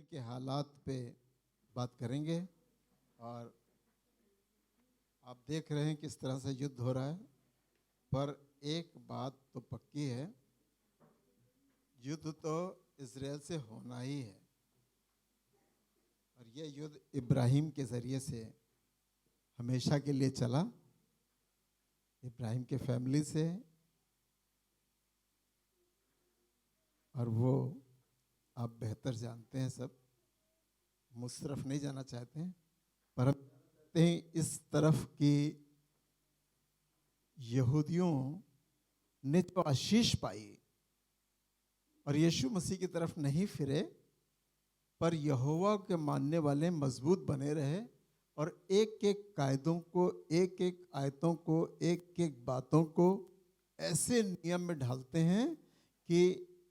Israel के हालात पे बात करेंगे। और आप देख रहे हैं किस तरह से युद्ध हो रहा है, पर एक बात तो पक्की है, युद्ध तो इजराइल से होना ही है। और यह युद्ध इब्राहिम के ज़रिए से हमेशा के लिए चला, इब्राहिम के फैमिली से। और वो आप बेहतर जानते हैं, सब मुशर्रफ नहीं जाना चाहते हैं, पर हम जानते हैं इस तरफ की यहूदियों ने जो आशीष पाई और यीशु मसीह की तरफ नहीं फिरे, पर यहोवा के मानने वाले मजबूत बने रहे और एक एक कायदों को, एक एक आयतों को, एक एक बातों को ऐसे नियम में ढालते हैं कि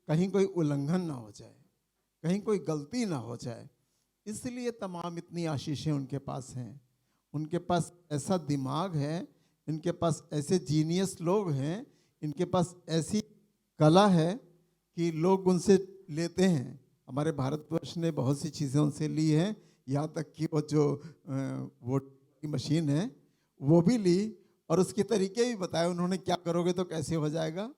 कहीं कोई उल्लंघन ना हो जाए, कहीं कोई गलती ना हो जाए। इसलिए तमाम इतनी आशीषें उनके पास हैं। उनके पास ऐसा दिमाग है, इनके पास ऐसे जीनियस लोग हैं, इनके पास ऐसी कला है कि लोग उनसे लेते हैं। हमारे भारतवर्ष ने बहुत सी चीज़ें उनसे ली हैं, यहाँ तक कि वो जो वोट की मशीन है वो भी ली, और उसके तरीके भी बताए उन्होंने, क्या करोगे तो कैसे हो जाएगा।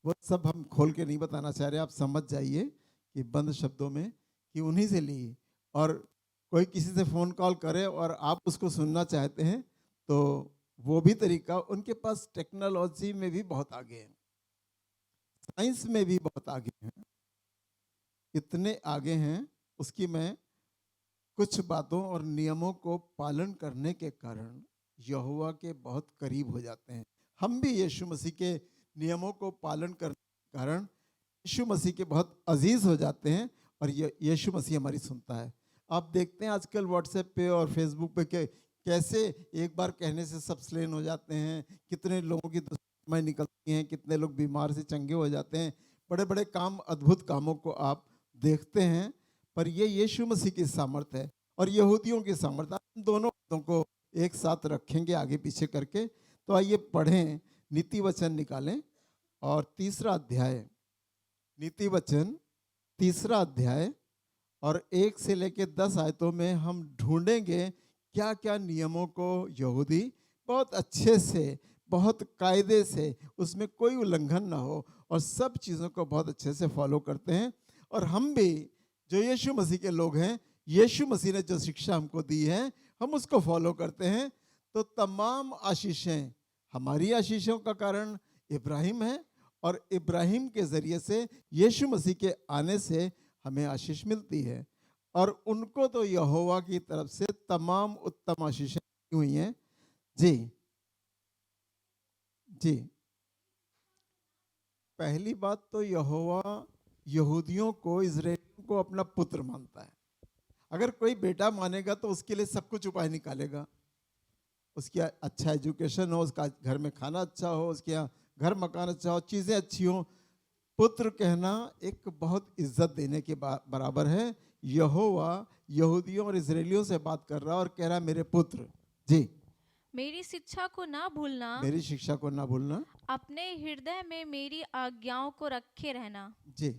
वो सब हम खोल के नहीं बताना चाह रहे, आप समझ जाइए कि बंद शब्दों में कि उन्हीं से ली। और कोई किसी से फ़ोन कॉल करे और आप उसको सुनना चाहते हैं तो वो भी तरीका, उनके पास टेक्नोलॉजी में भी बहुत आगे हैं, साइंस में भी बहुत आगे हैं, इतने आगे हैं उसकी मैं कुछ बातों और नियमों को पालन करने के कारण यहोवा के बहुत करीब हो जाते हैं। हम भी यीशु मसीह के नियमों को पालन करने के कारण यीशु मसीह के बहुत अजीज हो जाते हैं और यीशु मसीह हमारी सुनता है। आप देखते हैं आजकल व्हाट्सएप पे और फेसबुक पे कैसे एक बार कहने से सब स्लेन हो जाते हैं, कितने लोगों की दुश्मनी निकलती हैं, कितने लोग बीमार से चंगे हो जाते हैं। बड़े बड़े काम, अद्भुत कामों को आप देखते हैं, पर ये यीशु मसीह की सामर्थ्य है और यहूदियों की सामर्थ्य। हम दोनों बातों को एक साथ रखेंगे आगे पीछे करके। तो आइए पढ़ें, नीति वचन निकालें और 3रा अध्याय, नीति वचन 3रा अध्याय और 1 से लेकर 10 आयतों में हम ढूंढेंगे क्या क्या नियमों को यहूदी बहुत अच्छे से, बहुत कायदे से, उसमें कोई उल्लंघन ना हो और सब चीज़ों को बहुत अच्छे से फॉलो करते हैं। और हम भी जो यीशु मसीह के लोग हैं, यीशु मसीह ने जो शिक्षा हमको दी है हम उसको फॉलो करते हैं। तो तमाम आशीषें, हमारी आशीषों का कारण इब्राहिम है और इब्राहिम के ज़रिए से यीशु मसीह के आने से हमें आशीष मिलती है। और उनको तो यहोवा की तरफ से तमाम उत्तम आशीषें हुई हैं। जी जी, पहली बात तो यहोवा यहूदियों को, इजराइलियों को अपना पुत्र मानता है। अगर कोई बेटा मानेगा तो उसके लिए सब कुछ उपाय निकालेगा, उसकी अच्छा एजुकेशन हो, उसका घर में खाना अच्छा हो, उसके यहाँ घर मकान अच्छा हो, चीज़ें अच्छी हो। पुत्र कहना एक बहुत इज्जत देने के बराबर है। यहोवा यहूदियों और इजराइलियों से बात कर रहा और कह रहा मेरे पुत्र, जी मेरी शिक्षा को ना भूलना, मेरी शिक्षा को ना भूलना, अपने हृदय में मेरी आज्ञाओं को रखे रहना, जी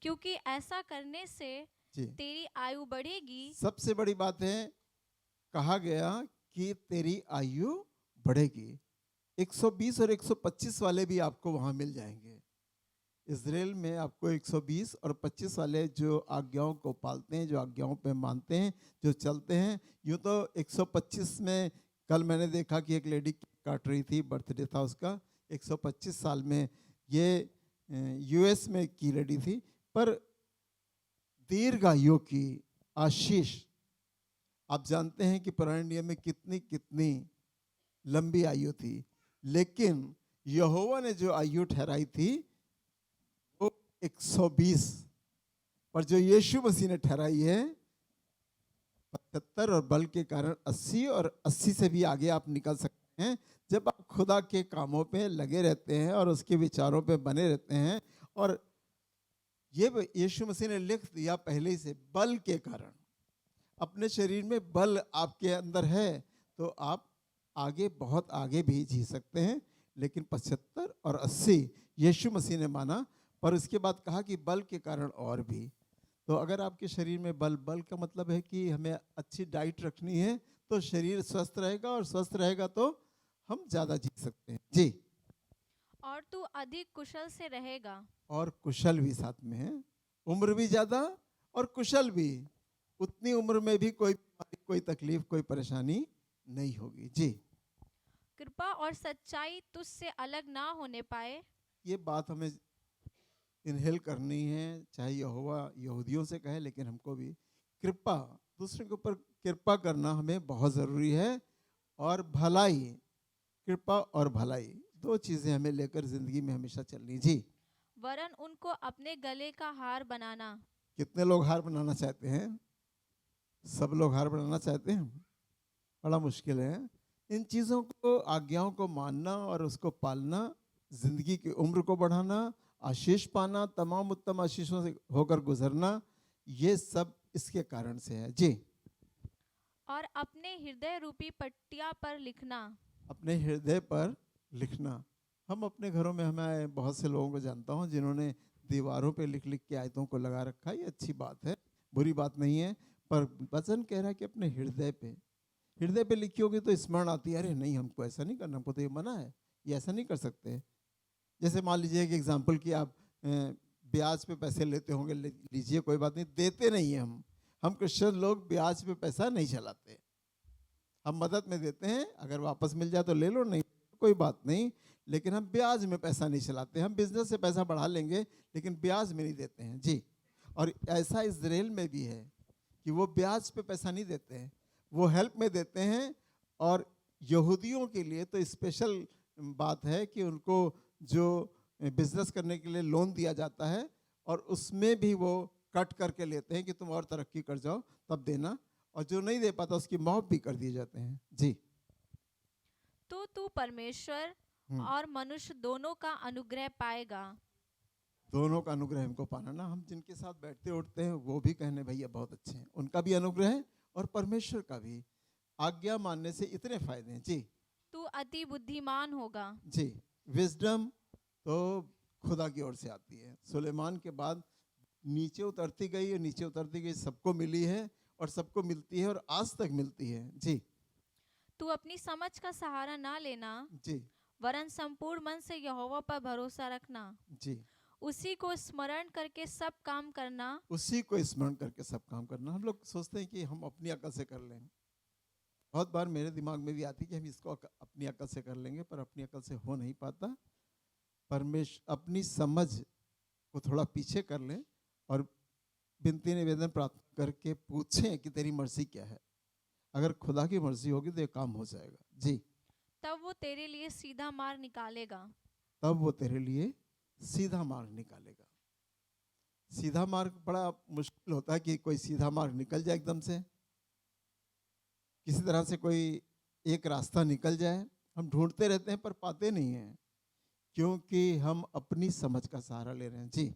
क्योंकि ऐसा करने से जी। तेरी आयु बढ़ेगी। सबसे बड़ी बात है, कहा गया कि तेरी आयु बढ़ेगी। 120 और 125 वाले भी आपको वहाँ मिल जाएंगे। इजराइल में आपको 120 और 25 वाले जो आज्ञाओं को पालते हैं, जो आज्ञाओं पे मानते हैं, जो चलते हैं। यूँ तो 125 में कल मैंने देखा कि एक लेडी काट रही थी, बर्थडे था उसका, 125 साल में, ये यूएस में की लेडी थी। पर दीर्घायु की आशीष, आप जानते हैं कि पुराने नियम में कितनी कितनी लंबी आयु थी, लेकिन यहोवा ने जो आयु ठहराई थी वो 120, पर जो यीशु मसीह ने ठहराई है 75, और बल के कारण 80, और 80 से भी आगे आप निकल सकते हैं जब आप खुदा के कामों पे लगे रहते हैं और उसके विचारों पे बने रहते हैं। और ये यीशु मसीह ने लिख दिया पहले से, बल के कारण। अपने शरीर में बल आपके अंदर है तो आप आगे, बहुत आगे भी जी सकते हैं। लेकिन 75 और 80 यीशु मसीह ने माना, पर उसके बाद कहा कि बल के कारण और भी। तो अगर आपके शरीर में बल, बल का मतलब है कि हमें अच्छी डाइट रखनी है, तो शरीर स्वस्थ रहेगा, और स्वस्थ रहेगा तो हम ज़्यादा जी सकते हैं। जी। और तू अधिक कुशल से रहेगा। और कुशल भी साथ में है, उम्र भी ज़्यादा और कुशल भी। उतनी उम्र में भी कोई बीमारी, कोई तकलीफ, कोई परेशानी नहीं होगी। जी। कृपा और सच्चाई तुझसे अलग ना होने पाए। ये बात हमें इनहेल करनी है, चाहे यहोवा यहूदियों से कहे, लेकिन हमको भी कृपा, दूसरे के ऊपर कृपा करना हमें बहुत ज़रूरी है। और भलाई, कृपा और भलाई, दो चीज़ें हमें लेकर ज़िंदगी में हमेशा चलनी। जी। वरन उनको अपने गले का हार बनाना। कितने लोग हार बनाना चाहते हैं? सब लोग हार बनाना चाहते हैं? बड़ा मुश्किल है। इन चीज़ों को, आज्ञाओं को मानना और उसको पालना, जिंदगी की उम्र को बढ़ाना, आशीष पाना, तमाम उत्तम आशीषों से होकर गुजरना, ये सब इसके कारण से है। जी। और अपने हृदय रूपी पट्टिया पर लिखना। अपने हृदय पर लिखना। हम अपने घरों में, हमें बहुत से लोगों को जानता हूँ जिन्होंने दीवारों पे लिख लिख के आयतों को लगा रखा है। ये अच्छी बात है, बुरी बात नहीं है, पर वचन कह रहा है कि अपने हृदय पे, हृदय पे लिखी होगी तो स्मरण आती है, अरे नहीं हमको ऐसा नहीं करना, हमको तो ये मना है, ये ऐसा नहीं कर सकते। जैसे मान लीजिए एक एग्जाम्पल कि आप ब्याज पे पैसे लेते होंगे, लीजिए, कोई बात नहीं, देते नहीं है। हम क्रिश्चियन लोग ब्याज पे पैसा नहीं चलाते, हम मदद में देते हैं, अगर वापस मिल जाए तो ले लो, नहीं कोई बात नहीं, लेकिन हम ब्याज में पैसा नहीं चलाते। हम बिजनेस से पैसा बढ़ा लेंगे, लेकिन ब्याज में नहीं देते हैं। जी। और ऐसा इजराइल में भी है कि वो ब्याज पे पैसा नहीं देते हैं, वो हेल्प में देते हैं। और यहूदियों के लिए तो स्पेशल बात है कि उनको जो बिजनेस करने के लिए लोन दिया जाता है, और उसमें भी वो कट करके लेते हैं कि तुम और तरक्की कर जाओ तब देना, और जो नहीं दे पाता उसकी मौत भी कर दिए जाते हैं। जी। तो तू परमेश्वर हम्म। और मनुष्य दोनों का अनुग्रह पाएगा। दोनों का अनुग्रह हमको पाना ना, हम जिनके साथ बैठते उठते हैं वो भी कहने भैया बहुत अच्छे हैं, उनका भी अनुग्रह है और परमेश्वर का भी। आज्ञा मानने से इतने फायदे हैं। जी। तू अति बुद्धिमान होगा। जी। विजडम तो खुदा की ओर से आती है, सुलेमान के बाद नीचे उतरती गई, और नीचे उतरती गई, सबको मिली है और सबको मिलती है और आज तक मिलती है। जी। तू अपनी समझ का सहारा ना लेना, जी। वरन संपूर्ण मन से यहोवा पर भरोसा रखना। जी। उसी को स्मरण करके सब काम करना। उसी को स्मरण करके सब काम करना। हम लोग सोचते हैं कि हम अपनी अकल से कर लें, बहुत बार मेरे दिमाग में भी आती कि हम इसको अपनी अकल से कर लेंगे, पर अपनी अकल से हो नहीं पाता। परमेश्वर अपनी समझ को थोड़ा पीछे कर लें और विनती निवेदन प्रार्थना करके पूछें कि तेरी मर्जी क्या है। अगर खुदा की मर्जी होगी तो ये काम हो जाएगा। जी। तब वो तेरे लिए सीधा मार्ग निकालेगा। तब वो तेरे लिए सीधा मार्ग निकालेगा। सीधा मार्ग बड़ा मुश्किल होता है कि कोई सीधा मार्ग निकल जाए एकदम से, किसी तरह से कोई एक रास्ता निकल जाए। हम ढूंढते रहते हैं पर पाते नहीं हैं, क्योंकि हम अपनी समझ का सहारा ले रहे हैं। जी।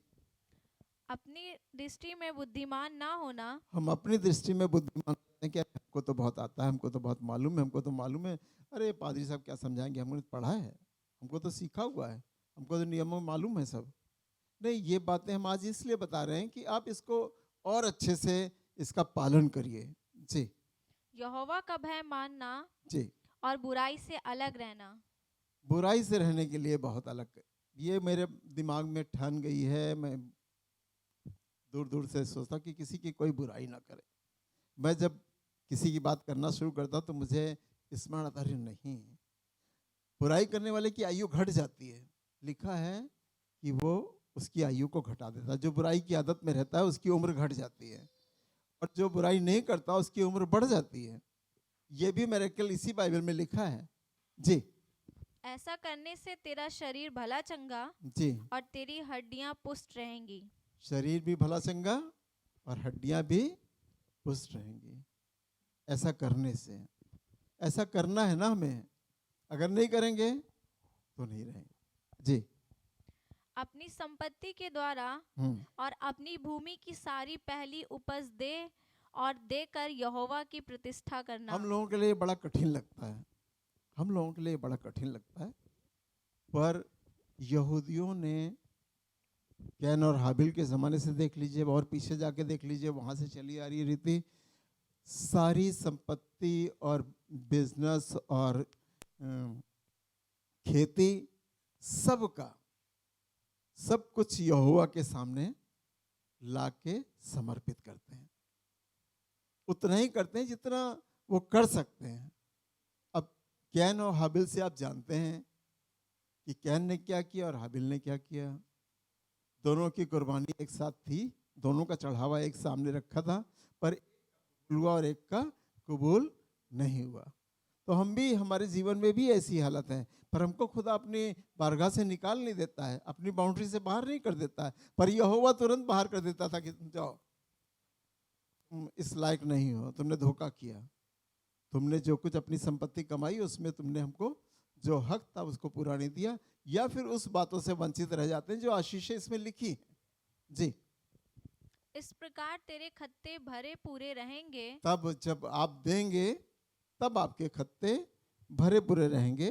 अपनी दृष्टि में बुद्धिमान ना होना। हम अपनी दृष्टि में बुद्धिमान होते हैं कि हमको तो बहुत आता है, हमको तो बहुत मालूम है, हमको तो मालूम है, अरे पादरी साहब क्या समझाएंगे, हमने तो पढ़ा है, हमको तो सीखा हुआ है, हमको तो नियमों में मालूम है सब। नहीं, ये बातें हम आज इसलिए बता रहे हैं कि आप इसको और अच्छे से इसका पालन करिए। जी। यहोवा का भय मानना जी। और बुराई से अलग रहना। बुराई से रहने के लिए बहुत अलग, ये मेरे दिमाग में ठन गई है। मैं दूर दूर से सोचता कि किसी की कोई बुराई ना करे। मैं जब किसी की बात करना शुरू करता तो मुझे स्मरण आता, अरे नहीं, बुराई करने वाले की आयु घट जाती है। लिखा है कि वो उसकी आयु को घटा देता है। जो बुराई की आदत में रहता है उसकी उम्र घट जाती है, और जो बुराई नहीं करता उसकी उम्र बढ़ जाती है। ये भी मेरे ख्याल इसी बाइबल में लिखा है। जी। ऐसा करने से तेरा शरीर भला चंगा जी। और तेरी हड्डियां पुष्ट रहेंगी। शरीर भी भला चंगा और हड्डियां भी पुष्ट रहेंगी। ऐसा करने से, ऐसा करना है ना हमें, अगर नहीं करेंगे तो नहीं रहेंगे। जी। अपनी संपत्ति के द्वारा और अपनी भूमि की सारी पहली उपज दे और देकर यहोवा की प्रतिष्ठा करना। हम लोगों के लिए बड़ा कठिन लगता है, हम लोगों के लिए बड़ा कठिन लगता है, पर यहूदियों ने कैन और हाबिल के ज़माने से देख लीजिए और पीछे जाके देख लीजिए, वहाँ से चली आ रही रीति। सारी संपत्ति और बिजनेस और खेती, सबका सब कुछ यहोवा के सामने लाके समर्पित करते हैं। उतना ही करते हैं जितना वो कर सकते हैं। अब कैन और हाबिल से आप जानते हैं कि कैन ने क्या किया और हाबिल ने क्या किया। दोनों की कुर्बानी एक साथ थी, दोनों का चढ़ावा एक सामने रखा था, पर एक कबूल हुआ और एक का कबूल नहीं हुआ। तो हम भी, हमारे जीवन में भी ऐसी हालत है, पर हमको खुदा अपनी बारगाह से निकाल नहीं देता है, अपनी बाउंड्री से बाहर नहीं कर देता है, पर यहोवा तुरंत बाहर कर देता था कि तुम जाओ, तुम इस लायक नहीं हो, तुमने धोखा किया, तुमने जो कुछ अपनी संपत्ति कमाई उसमें तुमने हमको जो हक था उसको पूरा नहीं दिया, या फिर उस बातों से वंचित रह जाते हैं जो आशीषें इसमें लिखी हैं। जी। इस प्रकार तेरे खत्ते भरे पूरे रहेंगे तब जब आप देंगे तब आपके खत्ते भरे पूरे रहेंगे।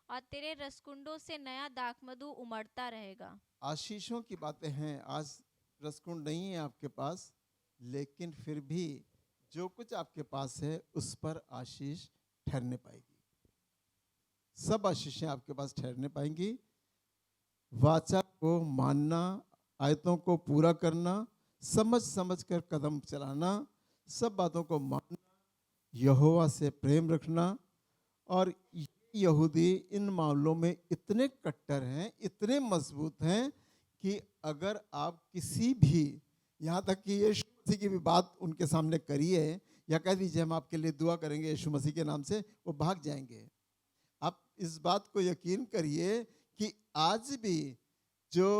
और तेरे रसकुंडों से नया दाखमधु उमड़ता रहेगा। आशीषों की बातें हैं। आज रसकुंड नहीं है आपके पास, लेकिन फिर भी जो कुछ आपके पास है उस पर आशीष ठहरने पाएगी। सब आशीषें आपके पास ठहरने पाएंगी। वाचा को मानना, आयतों को पूरा करना, समझ समझ कर कदम चलाना, सब बातों को मानना, यहोवा से प्रेम रखना। और यहूदी इन मामलों में इतने कट्टर हैं, इतने मजबूत हैं कि अगर आप किसी भी, यहाँ तक कि यीशु मसीह की भी बात उनके सामने करिए या कह दीजिए हम आपके लिए दुआ करेंगे यीशु मसीह के नाम से, वो भाग जाएंगे। आप इस बात को यकीन करिए कि आज भी जो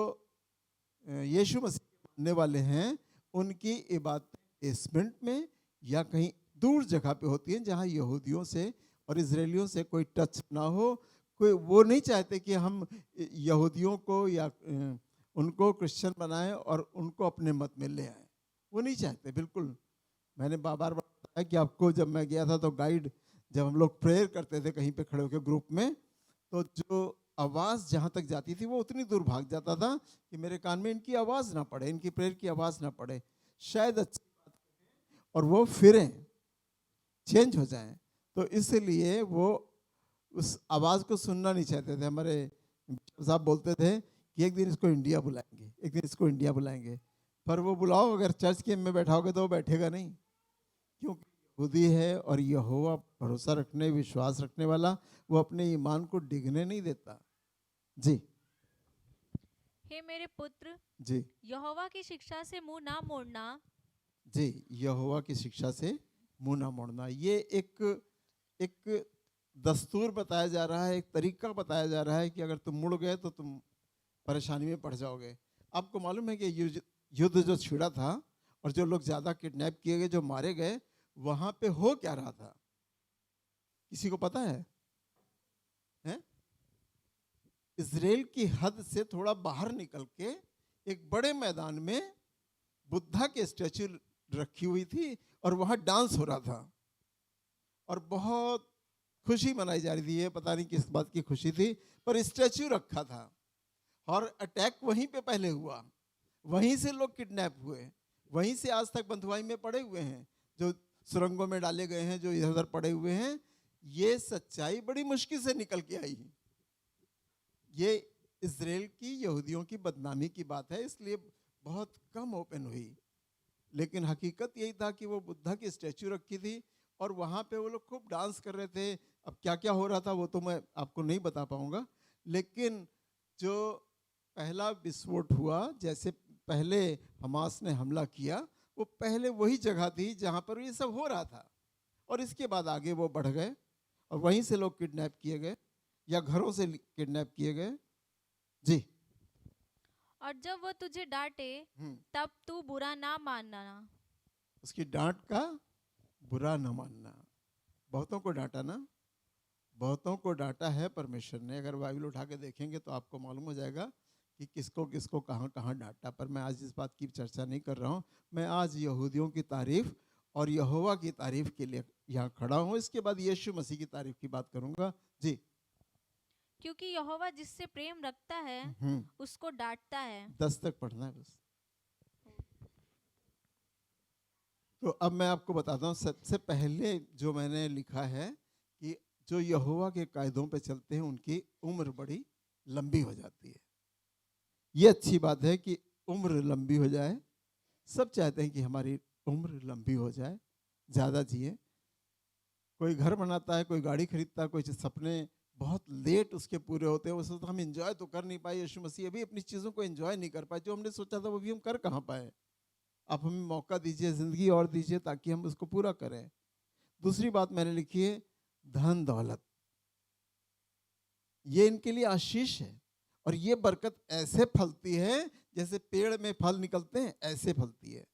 यीशु मसीह मानने वाले हैं उनकी इबादत बेसमेंट में या कहीं दूर जगह पे होती हैं जहाँ यहूदियों से और इजरायलियों से कोई टच ना हो। कोई वो नहीं चाहते कि हम यहूदियों को या उनको क्रिश्चियन बनाएं और उनको अपने मत में ले आएं, वो नहीं चाहते बिल्कुल। मैंने बार बार बताया कि आपको, जब मैं गया था तो गाइड, जब हम लोग प्रेयर करते थे कहीं पे खड़े होकर ग्रुप में, तो जो आवाज़ जहाँ तक जाती थी वो उतनी दूर भाग जाता था कि मेरे कान में इनकी आवाज़ ना पड़े, इनकी प्रेयर की आवाज़ ना पड़े, शायद अच्छी बात करें और वो फिरें, चेंज हो जाएं। तो इसलिए वो उस आवाज़ को सुनना नहीं चाहते थे। हमारे साहब बोलते थे कि एक दिन इसको इंडिया बुलाएंगे, एक दिन इसको इंडिया बुलाएंगे, पर वो बुलाओ, अगर चर्च के में बैठाओगे तो वो बैठेगा नहीं, क्योंकि यहूदी है और यहोवा भरोसा रखने, विश्वास रखने वाला, वो अपने ईमान को डिगने नहीं देता। जी। हे मेरे पुत्र, जी। यहोवा की शिक्षा से मुंह ना मोड़ना। जी, यहोवा की शिक्षा से मुंह ना मोड़ना, ये एक दस्तूर बताया जा रहा है, एक तरीका बताया जा रहा है कि अगर तुम मुड़ गए तो तुम परेशानी में पड़ जाओगे। आपको मालूम है कि युद्ध जो छिड़ा था और जो लोग ज़्यादा किडनैप किए गए, जो मारे गए, वहाँ पे हो क्या रहा था, किसी को पता है? हैं? इजराइल की हद से थोड़ा बाहर निकल के एक बड़े मैदान में बुद्धा के स्टैचू रखी हुई थी और वहाँ डांस हो रहा था और बहुत खुशी मनाई जा रही थी। ये पता नहीं किस बात की खुशी थी, पर स्टैचू रखा था और अटैक वहीं पे पहले हुआ, वहीं से लोग किडनैप हुए, वहीं से आज तक बंधुआई में पड़े हुए हैं, जो सुरंगों में डाले गए हैं, जो इधर उधर पड़े हुए हैं। ये सच्चाई बड़ी मुश्किल से निकल के आई। ये इजराइल की, यहूदियों की बदनामी की बात है, इसलिए बहुत कम ओपन हुई, लेकिन हकीकत यही था कि वो बुद्धा की स्टैचू रखी थी और वहाँ पे वो लोग खूब डांस कर रहे थे। अब क्या क्या हो रहा था वो तो मैं आपको नहीं बता पाऊँगा, लेकिन जो पहला विस्फोट हुआ, जैसे पहले हमास ने हमला किया, वो पहले वही जगह थी जहाँ पर ये सब हो रहा था, और इसके बाद आगे वो बढ़ गए और वहीं से लोग किडनैप किए गए या घरों से किडनैप किए गए। जी। और जब वो तुझे डांटे तब तू बुरा ना मानना। उसकी डांट का बुरा न मानना। बहुतों को डांटा ना, बहुतों को डांटा है परमेश्वर ने। अगर बाइबल उठा के देखेंगे तो आपको मालूम हो जाएगा कि किसको किसको कहाँ कहाँ डांटा। पर मैं आज इस बात की चर्चा नहीं कर रहा हूँ। मैं आज यहूदियों की तारीफ और यहोवा की तारीफ के लिए यहाँ खड़ा हूँ। इसके बाद यीशु मसीह की तारीफ की बात करूँगा। जी। क्योंकि यहोवा जिससे प्रेम रखता है उसको डांटता है। 10 तक पढ़ना है बस। तो अब मैं आपको बताता हूँ, सबसे पहले जो मैंने लिखा है कि जो यहोवा के कायदों पे चलते हैं उनकी उम्र बड़ी लंबी हो जाती है। ये अच्छी बात है कि उम्र लंबी हो जाए। सब चाहते हैं कि हमारी उम्र लंबी हो जाए, ज़्यादा जिए। कोई घर बनाता है, कोई गाड़ी खरीदता है, कोई सपने बहुत लेट उसके पूरे होते हैं। वो सोचता हम एंजॉय तो कर नहीं पाए, यीशु मसीह अभी अपनी चीज़ों को एंजॉय नहीं कर पाए, जो हमने सोचा था वो भी हम कर कहाँ पाए। आप हमें मौका दीजिए, ज़िंदगी और दीजिए ताकि हम उसको पूरा करें। दूसरी बात मैंने लिखी है, धन दौलत, ये इनके लिए आशीष है। और ये बरकत ऐसे फलती है जैसे पेड़ में फल निकलते हैं, ऐसे फलती है।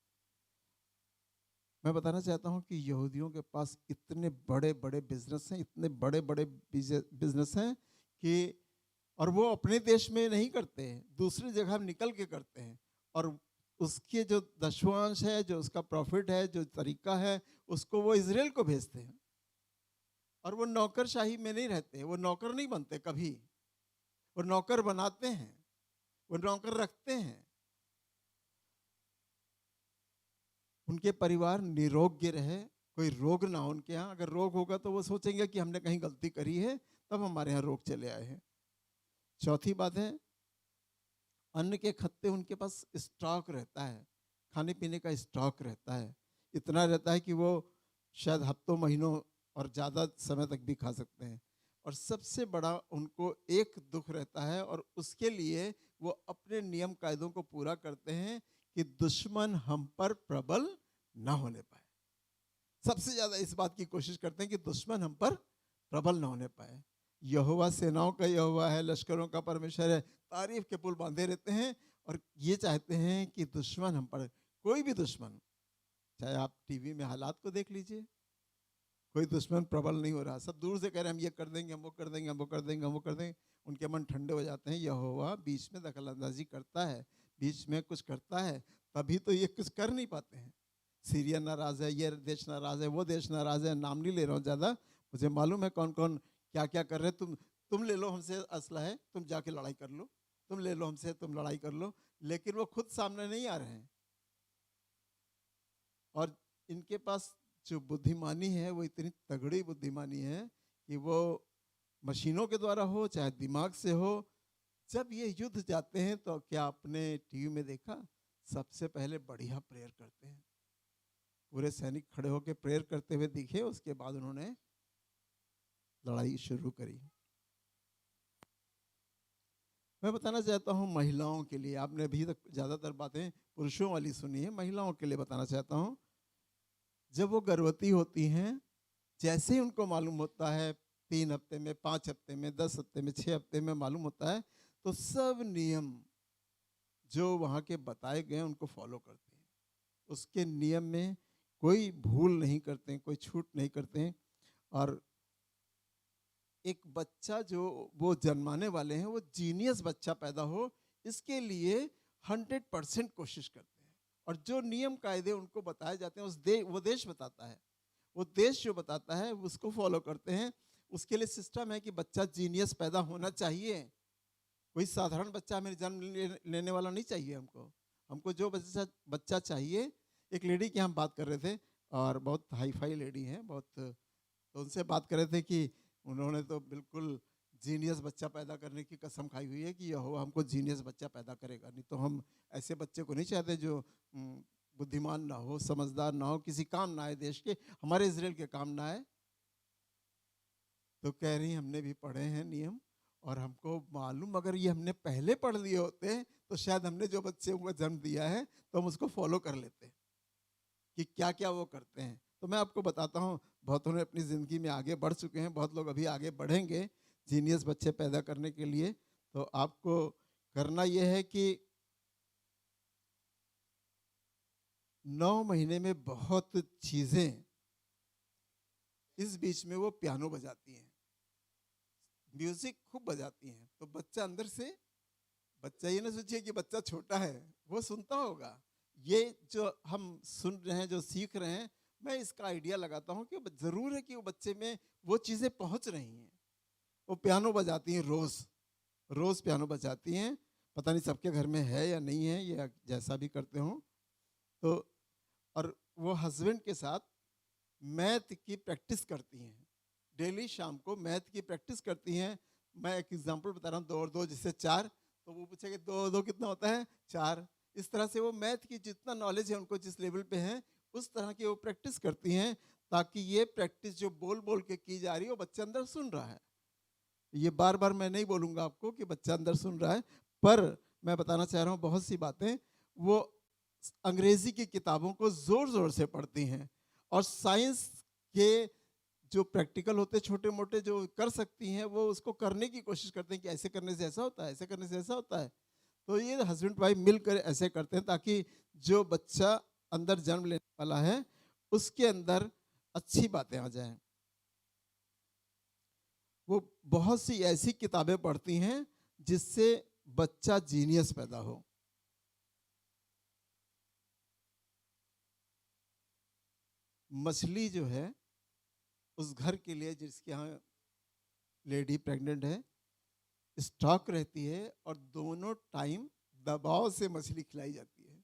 मैं बताना चाहता हूं कि यहूदियों के पास इतने बड़े बड़े बिजनेस हैं, इतने बड़े बड़े बिजनेस हैं कि, और वो अपने देश में नहीं करते हैं, दूसरी जगह निकल के करते हैं। और उसके जो दशवांश है, जो उसका प्रॉफिट है, जो तरीका है, उसको वो इजराइल को भेजते हैं। और वो नौकरशाही में नहीं रहते, वो नौकर नहीं बनते कभी, वो नौकर बनाते हैं, वो नौकर रखते हैं। उनके परिवार निरोग्य रहे, कोई रोग ना हो उनके यहाँ। अगर रोग होगा तो वो सोचेंगे कि हमने कहीं गलती करी है, तब हमारे यहाँ रोग चले आए हैं। चौथी बात है, अन्न के खत्ते उनके पास स्टॉक रहता है, खाने पीने का स्टॉक रहता है। इतना रहता है कि वो शायद हफ्तों महीनों और ज़्यादा समय तक भी खा सकते हैं। और सबसे बड़ा उनको एक दुख रहता है, और उसके लिए वो अपने नियम कायदों को पूरा करते हैं कि दुश्मन हम पर प्रबल ना होने पाए। सबसे ज़्यादा इस बात की कोशिश करते हैं कि दुश्मन हम पर प्रबल ना होने पाए। यहोवा सेनाओं का यहोवा है, लश्करों का परमेश्वर है, तारीफ के पुल बांधे रहते हैं। और ये चाहते हैं कि दुश्मन हम पर, कोई भी दुश्मन, चाहे आप टीवी में हालात को देख लीजिए, कोई दुश्मन प्रबल नहीं हो रहा। सब दूर से कह रहे हैं हम ये कर देंगे, हम वो कर देंगे, हम वो कर देंगे, हम वो कर देंगे। उनके मन ठंडे हो जाते हैं। यहोवा बीच में दखल अंदाजी करता है, बीच में कुछ करता है, तभी तो ये कुछ कर नहीं पाते हैं। सीरिया नाराज है, ये देश नाराज है, वो देश नाराज है। नाम नहीं ले रहा हूँ ज़्यादा, मुझे मालूम है कौन कौन क्या क्या कर रहे हैं। तुम ले लो हमसे असला है, तुम जाके लड़ाई कर लो, तुम ले लो हमसे, तुम लड़ाई कर लो। लेकिन वो खुद सामने नहीं आ रहे हैं। और इनके पास जो बुद्धिमानी है वो इतनी तगड़ी बुद्धिमानी है कि वो मशीनों के द्वारा हो चाहे दिमाग से हो। जब ये युद्ध जाते हैं तो क्या आपने टीवी में देखा, सबसे पहले बढ़िया प्रेयर करते हैं। पूरे सैनिक खड़े होकर प्रेयर करते हुए दिखे, उसके बाद उन्होंने लड़ाई शुरू करी। मैं बताना चाहता हूँ महिलाओं के लिए, आपने अभी तक ज़्यादातर बातें पुरुषों वाली सुनी है, महिलाओं के लिए बताना चाहता हूँ। जब वो गर्भवती होती हैं, जैसे ही उनको मालूम होता है 3 हफ्ते में, 5 हफ्ते में, 10 हफ्ते में, 6 हफ्ते में मालूम होता है, तो सब नियम जो वहाँ के बताए गए उनको फॉलो करते हैं। उसके नियम में कोई भूल नहीं करते हैं, कोई छूट नहीं करते हैं। और एक बच्चा जो वो जन्माने वाले हैं, वो जीनियस बच्चा पैदा हो, इसके लिए 100% कोशिश करते हैं। और जो नियम कायदे उनको बताए जाते हैं, वो देश बताता है, वो देश जो बताता है उसको फॉलो करते हैं। उसके लिए सिस्टम है कि बच्चा जीनियस पैदा होना चाहिए। कोई साधारण बच्चा हमें जन्म लेने वाला नहीं चाहिए हमको जो बच्चा चाहिए। एक लेडी की हम बात कर रहे थे, और बहुत हाई फाई लेडी हैं बहुत, तो उनसे बात कर रहे थे कि उन्होंने तो बिल्कुल जीनियस बच्चा पैदा करने की कसम खाई हुई है कि यहोवा हमको जीनियस बच्चा पैदा करेगा, नहीं तो हम ऐसे बच्चे को नहीं चाहते जो बुद्धिमान ना हो, समझदार ना हो, किसी काम ना आए, देश के, हमारे इजराइल के काम ना आए। तो कह रही हमने भी पढ़े हैं नियम, और हमको मालूम, अगर ये हमने पहले पढ़ लिए होते तो शायद हमने जो बच्चे को जन्म दिया है तो हम उसको फॉलो कर लेते कि क्या क्या वो करते हैं। तो मैं आपको बताता हूँ, बहुतों ने अपनी ज़िंदगी में आगे बढ़ चुके हैं, बहुत लोग अभी आगे बढ़ेंगे जीनियस बच्चे पैदा करने के लिए। तो आपको करना यह है कि 9 महीने में बहुत चीज़ें, इस बीच में वो पियानो बजाती हैं, म्यूजिक खूब बजाती हैं। तो बच्चा अंदर से, बच्चा ये ना सोचिए कि बच्चा छोटा है, वो सुनता होगा। ये जो हम सुन रहे हैं, जो सीख रहे हैं, मैं इसका आइडिया लगाता हूँ कि ज़रूर है कि वो बच्चे में वो चीज़ें पहुँच रही हैं। वो पियानो बजाती हैं रोज़, रोज़ पियानो बजाती हैं। पता नहीं सबके घर में है या नहीं है, या जैसा भी करते हों। तो और वो हस्बैंड के साथ मैथ की प्रैक्टिस करती हैं, डेली शाम को मैथ की प्रैक्टिस करती हैं। मैं एक एग्जांपल बता रहा हूँ, 2 और 2 जैसे 4, तो वो पूछेंगे 2 और 2 कितना होता है, 4। इस तरह से वो मैथ की जितना नॉलेज है उनको, जिस लेवल पे है उस तरह की वो प्रैक्टिस करती हैं, ताकि ये प्रैक्टिस जो बोल बोल के की जा रही है वो बच्चा अंदर सुन रहा है। ये बार बार मैं नहीं बोलूँगा आपको कि बच्चा अंदर सुन रहा है, पर मैं बताना चाह रहा हूँ बहुत सी बातें वो अंग्रेजी की किताबों को ज़ोर ज़ोर से पढ़ती हैं, और साइंस के जो प्रैक्टिकल होते छोटे मोटे जो कर सकती हैं वो उसको करने की कोशिश करते हैं कि ऐसे करने से ऐसा होता है, ऐसे करने से ऐसा होता है। तो ये हस्बैंड वाइफ मिलकर ऐसे करते हैं ताकि जो बच्चा अंदर जन्म लेने वाला है उसके अंदर अच्छी बातें आ जाएं। वो बहुत सी ऐसी किताबें पढ़ती हैं जिससे बच्चा जीनियस पैदा हो। मछली जो है उस घर के लिए जिसके यहाँ लेडी प्रेग्नेंट है, स्टॉक रहती है, और दोनों टाइम दबाव से मछली खिलाई जाती है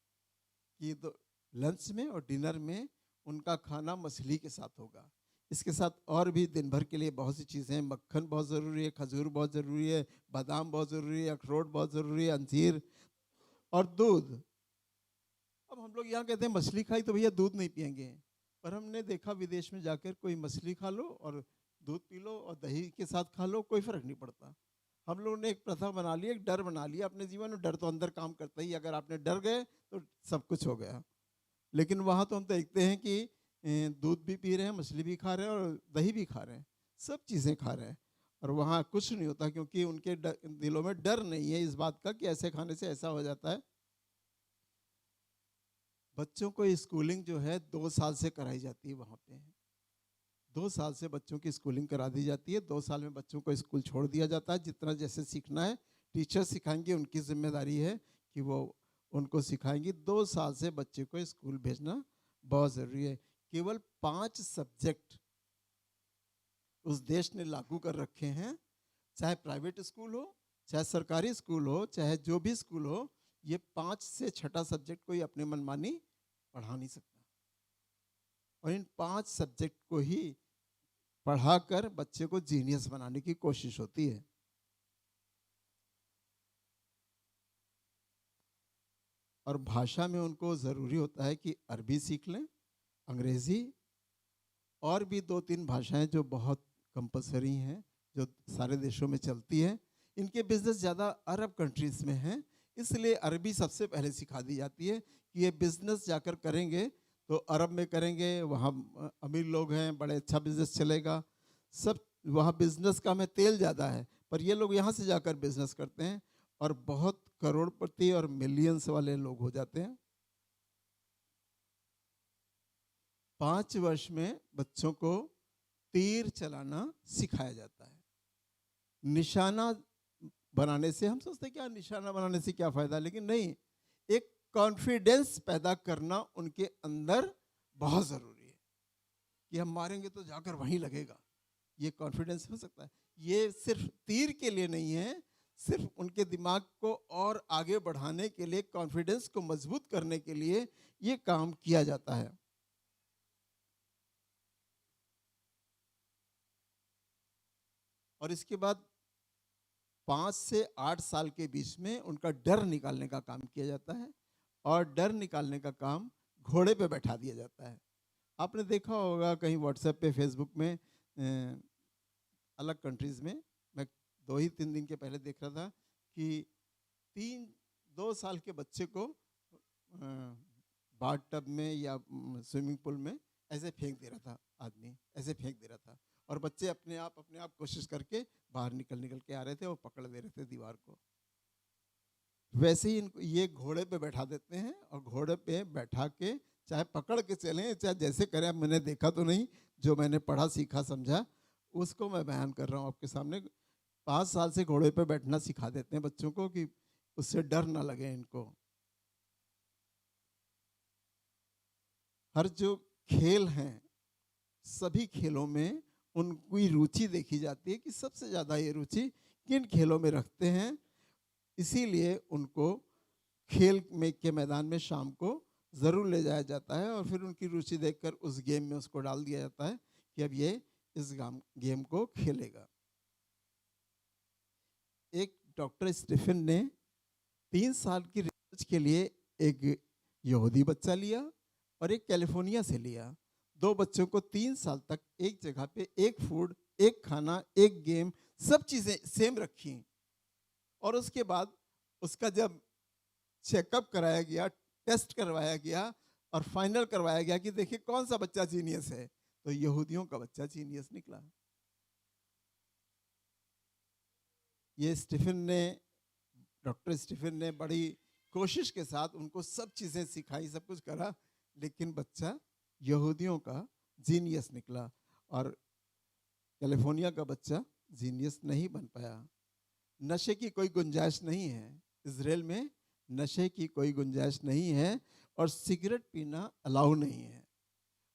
कि लंच में और डिनर में उनका खाना मछली के साथ होगा। इसके साथ और भी दिन भर के लिए बहुत सी चीज़ें हैं, मक्खन बहुत ज़रूरी है, खजूर बहुत ज़रूरी है, बादाम बहुत ज़रूरी है, अखरोट बहुत ज़रूरी है, अंजीर और दूध। अब हम लोग यहाँ कहते हैं मछली खाई तो भैया दूध नहीं पियेंगे, पर हमने देखा विदेश में जाकर कोई मछली खा लो और दूध पी लो और दही के साथ खा लो, कोई फ़र्क नहीं पड़ता। हम लोगों ने एक प्रथा बना ली, एक डर बना लिया अपने जीवन में। डर तो अंदर काम करता ही, अगर आपने डर गए तो सब कुछ हो गया। लेकिन वहाँ तो हम देखते हैं कि दूध भी पी रहे हैं, मछली भी खा रहे हैं और दही भी खा रहे हैं, सब चीज़ें खा रहे हैं, और वहाँ कुछ नहीं होता, क्योंकि उनके दिलों में डर नहीं है इस बात का कि ऐसे खाने से ऐसा हो जाता है। बच्चों को स्कूलिंग जो है 2 साल से कराई जाती है वहाँ पे। 2 साल से बच्चों की स्कूलिंग करा दी जाती है। 2 साल में बच्चों को स्कूल छोड़ दिया जाता है, जितना जैसे सीखना है टीचर सिखाएंगे, उनकी जिम्मेदारी है कि वो उनको सिखाएंगी। 2 साल से बच्चे को स्कूल भेजना बहुत ज़रूरी है। केवल 5 सब्जेक्ट उस देश ने लागू कर रखे हैं, चाहे प्राइवेट स्कूल हो, चाहे सरकारी स्कूल हो, चाहे जो भी स्कूल हो, ये 5 से 6ठा सब्जेक्ट कोई अपने मनमानी पढ़ा नहीं सकता, और इन 5 सब्जेक्ट को ही पढ़ाकर बच्चे को जीनियस बनाने की कोशिश होती है। और भाषा में उनको ज़रूरी होता है कि अरबी सीख लें, अंग्रेज़ी, और भी 2-3 भाषाएं जो बहुत कंपलसरी हैं, जो सारे देशों में चलती हैं। इनके बिजनेस ज़्यादा अरब कंट्रीज़ में हैं, इसलिए अरबी सबसे पहले सिखा दी जाती है कि ये बिजनेस जाकर करेंगे तो अरब में करेंगे, वहाँ अमीर लोग हैं, बड़े अच्छा बिजनेस चलेगा। सब वहाँ बिजनेस का में तेल ज़्यादा है, पर ये लोग यहाँ से जाकर बिजनेस करते हैं और बहुत करोड़पति और मिलियंस वाले लोग हो जाते हैं। 5 वर्ष में बच्चों को तीर चलाना सिखाया जाता है। निशाना बनाने से, हम सोचते हैं क्या निशाना बनाने से क्या फ़ायदा, लेकिन नहीं, एक कॉन्फिडेंस पैदा करना उनके अंदर बहुत ज़रूरी है कि हम मारेंगे तो जाकर वहीं लगेगा, ये कॉन्फिडेंस हो सकता है। ये सिर्फ तीर के लिए नहीं है, सिर्फ उनके दिमाग को और आगे बढ़ाने के लिए, कॉन्फिडेंस को मजबूत करने के लिए ये काम किया जाता है। और इसके बाद 5 से 8 साल के बीच में उनका डर निकालने का काम किया जाता है, और डर निकालने का काम घोड़े पे बैठा दिया जाता है। आपने देखा होगा कहीं व्हाट्सएप पे, फेसबुक में, अलग कंट्रीज़ में, मैं 2 ही 3 दिन के पहले देख रहा था कि 2 साल के बच्चे को बाथ टब में या स्विमिंग पूल में ऐसे फेंक दे रहा था, आदमी ऐसे फेंक दे रहा था, और बच्चे अपने आप कोशिश करके बाहर निकल के आ रहे थे और पकड़ दे रहे थे दीवार को। वैसे ही इनको ये घोड़े पे बैठा देते हैं, और घोड़े पे बैठा के चाहे पकड़ के चलें, चाहे जैसे करें, मैंने देखा तो नहीं, जो मैंने पढ़ा सीखा समझा उसको मैं बयान कर रहा हूँ आपके सामने। 5 साल से घोड़े पे बैठना सिखा देते हैं बच्चों को कि उससे डर ना लगे इनको। हर जो खेल हैं, सभी खेलों में उनकी रुचि देखी जाती है कि सबसे ज़्यादा ये रुचि किन खेलों में रखते हैं। इसीलिए उनको खेल में के मैदान में शाम को ज़रूर ले जाया जाता है और फिर उनकी रुचि देखकर उस गेम में उसको डाल दिया जाता है कि अब ये इस गेम को खेलेगा। एक डॉक्टर स्टीफन ने 3 साल की रिसर्च के लिए एक यहूदी बच्चा लिया और एक कैलिफोर्निया से लिया। 2 बच्चों को 3 साल तक एक जगह पे एक फूड, एक खाना, एक गेम, सब चीज़ें सेम रखी और उसके बाद उसका जब चेकअप कराया गया, टेस्ट करवाया गया और फाइनल करवाया गया कि देखिए कौन सा बच्चा जीनियस है, तो यहूदियों का बच्चा जीनियस निकला। ये डॉक्टर स्टीफन ने बड़ी कोशिश के साथ उनको सब चीज़ें सिखाई, सब कुछ करा, लेकिन बच्चा यहूदियों का जीनियस निकला और कैलिफोर्निया का बच्चा जीनियस नहीं बन पाया। नशे की कोई गुंजाइश नहीं है इजराइल में, नशे की कोई गुंजाइश नहीं है और सिगरेट पीना अलाउ नहीं है।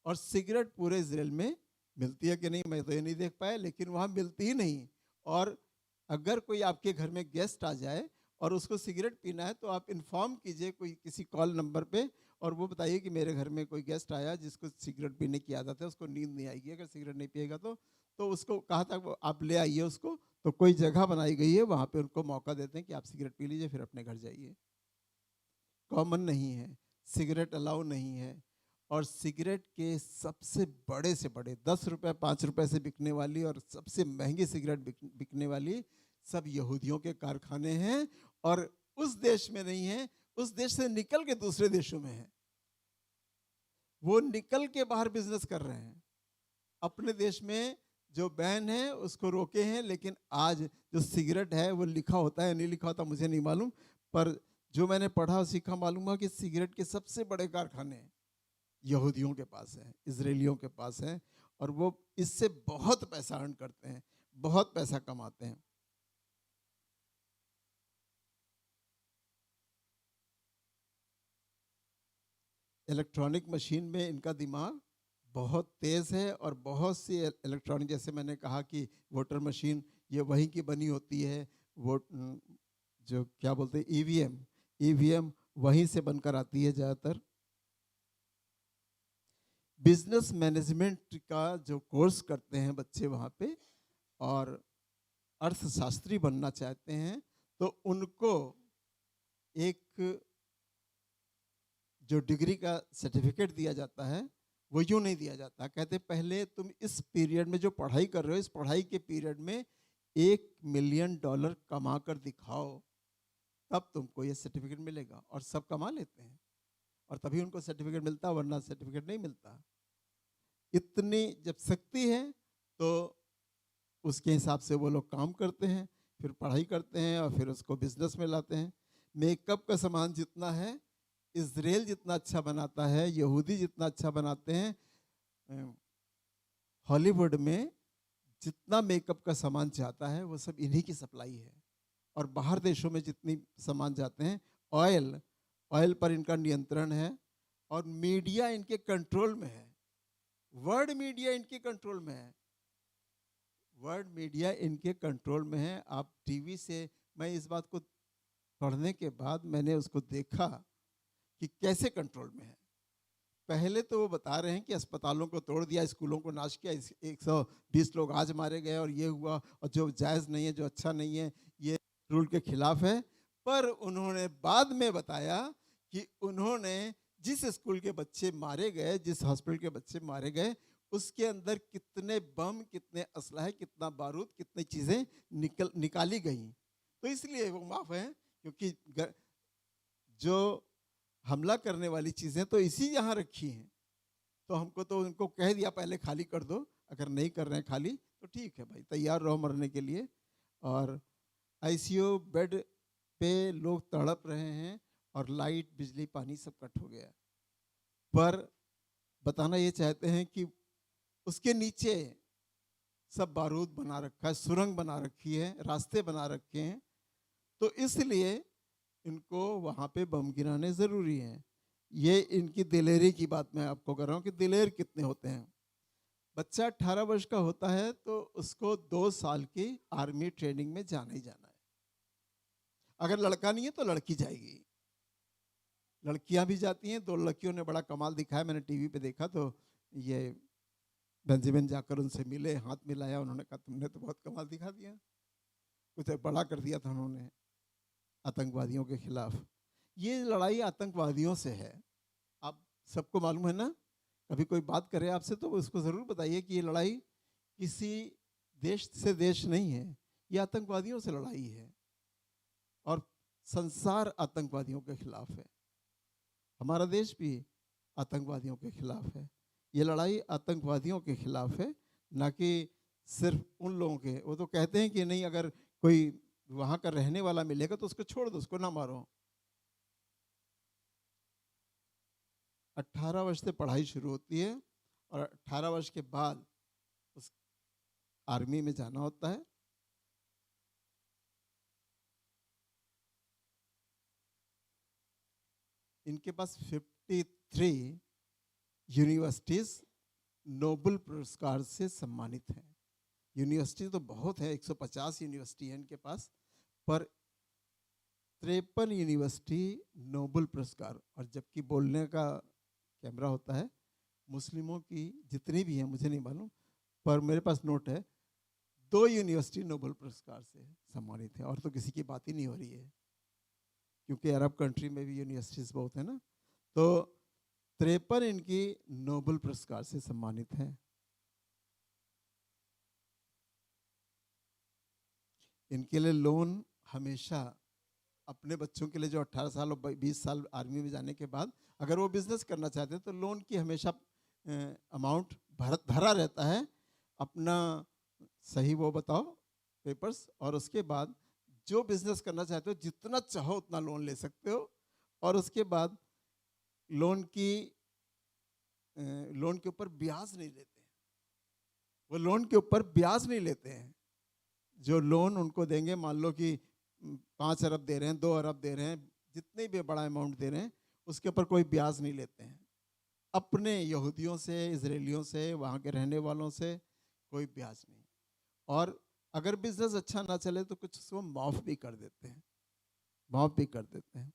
और सिगरेट पूरे इजराइल में मिलती है कि नहीं मैं तो ये नहीं देख पाया, लेकिन वहाँ मिलती ही नहीं। और अगर कोई आपके घर में गेस्ट आ जाए और उसको सिगरेट पीना है तो आप इन्फॉर्म कीजिए कोई किसी कॉल नंबर पे और वो बताइए कि मेरे घर में कोई गेस्ट आया जिसको सिगरेट पीने की आदत है, उसको नींद नहीं आएगी अगर सिगरेट नहीं पिएगा तो उसको कहा था आप ले आइए उसको, तो कोई जगह बनाई गई है वहाँ पे उनको मौका देते हैं कि आप सिगरेट पी लीजिए फिर अपने घर जाइए। कॉमन नहीं है, सिगरेट अलाउ नहीं है। और सिगरेट के सबसे बड़े से बड़े 10 रुपये 5 रुपये से बिकने वाली और सबसे महंगी सिगरेट बिकने वाली सब यहूदियों के कारखाने हैं और उस देश में नहीं है, उस देश से निकल के दूसरे देशों में है। वो निकल के बाहर बिजनेस कर रहे हैं। अपने देश में जो बैन है उसको रोके हैं, लेकिन आज जो सिगरेट है वो लिखा होता है नहीं लिखा होता मुझे नहीं मालूम, पर जो मैंने पढ़ा और सीखा मालूम हुआ कि सिगरेट के सबसे बड़े कारखाने यहूदियों के पास हैं, इजरायलियों के पास हैं और वो इससे बहुत पैसा अर्न करते हैं, बहुत पैसा कमाते हैं। इलेक्ट्रॉनिक मशीन में इनका दिमाग बहुत तेज़ है और बहुत सी इलेक्ट्रॉनिक, जैसे मैंने कहा कि वोटर मशीन ये वहीं की बनी होती है, वोट जो क्या बोलते हैं ईवीएम वहीं से बनकर आती है ज़्यादातर। बिजनेस मैनेजमेंट का जो कोर्स करते हैं बच्चे वहाँ पे और अर्थशास्त्री बनना चाहते हैं तो उनको एक जो डिग्री का सर्टिफिकेट दिया जाता है वो यूँ नहीं दिया जाता। कहते पहले तुम इस पीरियड में जो पढ़ाई कर रहे हो, इस पढ़ाई के पीरियड में $1 मिलियन कमा कर दिखाओ, तब तुमको ये सर्टिफिकेट मिलेगा। और सब कमा लेते हैं और तभी उनको सर्टिफिकेट मिलता, वरना सर्टिफिकेट नहीं मिलता। इतनी जब शक्ति है तो उसके हिसाब से वो लोग काम करते हैं, फिर पढ़ाई करते हैं और फिर उसको बिजनेस में लाते हैं। मेकअप का सामान जितना है इजराइल जितना अच्छा बनाता है, यहूदी जितना अच्छा बनाते हैं, हॉलीवुड में जितना मेकअप का सामान जाता है वो सब इन्हीं की सप्लाई है। और बाहर देशों में जितनी सामान जाते हैं, ऑयल पर इनका नियंत्रण है और मीडिया इनके कंट्रोल में है। वर्ल्ड मीडिया इनके कंट्रोल में है, वर्ल्ड मीडिया इनके कंट्रोल में है। आप टीवी से, मैं इस बात को पढ़ने के बाद मैंने उसको देखा कि कैसे कंट्रोल में है। पहले तो वो बता रहे हैं कि अस्पतालों को तोड़ दिया, स्कूलों को नाश किया, 120 लोग आज मारे गए और ये हुआ और जो जायज़ नहीं है, जो अच्छा नहीं है, ये रूल के खिलाफ है। पर उन्होंने बाद में बताया कि उन्होंने जिस स्कूल के बच्चे मारे गए, जिस हॉस्पिटल के बच्चे मारे गए, उसके अंदर कितने बम, कितने असलहे, कितना बारूद, कितनी चीज़ें निकाली गई। तो इसलिए वो माफ़ है, क्योंकि जो हमला करने वाली चीज़ें तो इसी यहाँ रखी हैं। तो हमको तो उनको कह दिया पहले खाली कर दो, अगर नहीं कर रहे हैं खाली तो ठीक है भाई, तैयार रहो मरने के लिए। और आईसीयू बेड पे लोग तड़प रहे हैं और लाइट, बिजली, पानी सब कट हो गया। पर बताना ये चाहते हैं कि उसके नीचे सब बारूद बना रखा है, सुरंग बना रखी है, रास्ते बना रखे हैं, तो इसलिए इनको वहाँ पे बम गिराने ज़रूरी हैं। ये इनकी दिलेरी की बात मैं आपको कर रहा हूँ कि दिलेर कितने होते हैं। बच्चा 18 वर्ष का होता है तो उसको 2 साल की आर्मी ट्रेनिंग में जाना ही जाना है। अगर लड़का नहीं है तो लड़की जाएगी, लड़कियां भी जाती हैं। 2 लड़कियों ने बड़ा कमाल दिखाया, मैंने टीवी पे देखा। तो ये बेंजामिन जाकर उनसे मिले, हाथ मिलाया, उन्होंने कहा तुमने तो बहुत कमाल दिखा दिया, कुछ बड़ा कर दिया था उन्होंने आतंकवादियों के खिलाफ। ये लड़ाई आतंकवादियों से है। आप सबको मालूम है ना, कभी कोई बात करे आपसे तो उसको ज़रूर बताइए कि ये लड़ाई किसी देश से देश नहीं है, ये आतंकवादियों से लड़ाई है और संसार आतंकवादियों के खिलाफ है। हमारा देश भी आतंकवादियों के खिलाफ है। ये लड़ाई आतंकवादियों के खिलाफ है, ना कि सिर्फ उन लोगों के। वो तो कहते हैं कि नहीं, अगर कोई वहाँ का रहने वाला मिलेगा तो उसको छोड़ दो, उसको ना मारो। 18 वर्ष से पढ़ाई शुरू होती है और 18 वर्ष के बाद उस आर्मी में जाना होता है। इनके पास 53 यूनिवर्सिटीज नोबेल पुरस्कार से सम्मानित हैं। यूनिवर्सिटी तो बहुत है, 150 यूनिवर्सिटी है इनके पास, पर 53 यूनिवर्सिटी नोबेल पुरस्कार। और जबकि बोलने का कैमरा होता है, मुस्लिमों की जितनी भी हैं मुझे नहीं मालूम, पर मेरे पास नोट है 2 यूनिवर्सिटी नोबेल पुरस्कार से सम्मानित है। और तो किसी की बात ही नहीं हो रही है, क्योंकि अरब कंट्री में भी यूनिवर्सिटीज़ बहुत है ना। तो 53 इनकी नोबेल पुरस्कार से सम्मानित हैं। इनके लिए लोन हमेशा अपने बच्चों के लिए, जो 18 साल और 20 साल आर्मी में जाने के बाद अगर वो बिजनेस करना चाहते हैं तो लोन की हमेशा अमाउंट भरा रहता है। अपना सही वो बताओ पेपर्स, और उसके बाद जो बिजनेस करना चाहते हो जितना चाहो उतना लोन ले सकते हो। और उसके बाद लोन के ऊपर ब्याज नहीं लेते हैं, वो लोन के ऊपर ब्याज नहीं लेते हैं। जो लोन उनको देंगे, मान लो कि 5 अरब दे रहे हैं, 2 अरब दे रहे हैं, जितने भी बड़ा अमाउंट दे रहे हैं, उसके ऊपर कोई ब्याज नहीं लेते हैं। अपने यहूदियों से, इजरायलियों से, वहाँ के रहने वालों से कोई ब्याज नहीं। और अगर बिजनेस अच्छा ना चले तो कुछ उसको माफ़ भी कर देते हैं, माफ़ भी कर देते हैं।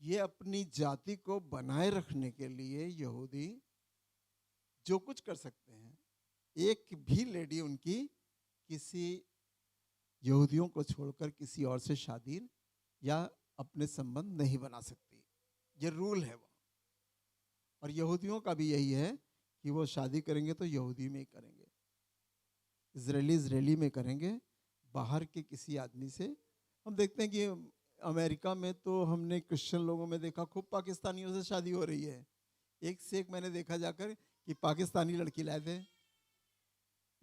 ये अपनी जाति को बनाए रखने के लिए यहूदी जो कुछ कर सकते हैं। एक भी लेडी उनकी किसी यहूदियों को छोड़कर किसी और से शादी या अपने संबंध नहीं बना सकती, ये रूल है वो। और यहूदियों का भी यही है कि वो शादी करेंगे तो यहूदी में ही करेंगे, इजरायली में करेंगे, बाहर के किसी आदमी से। हम देखते हैं कि अमेरिका में तो हमने क्रिश्चियन लोगों में देखा खूब पाकिस्तानियों से शादी हो रही है। एक से एक मैंने देखा जाकर कि पाकिस्तानी लड़की लाए थे।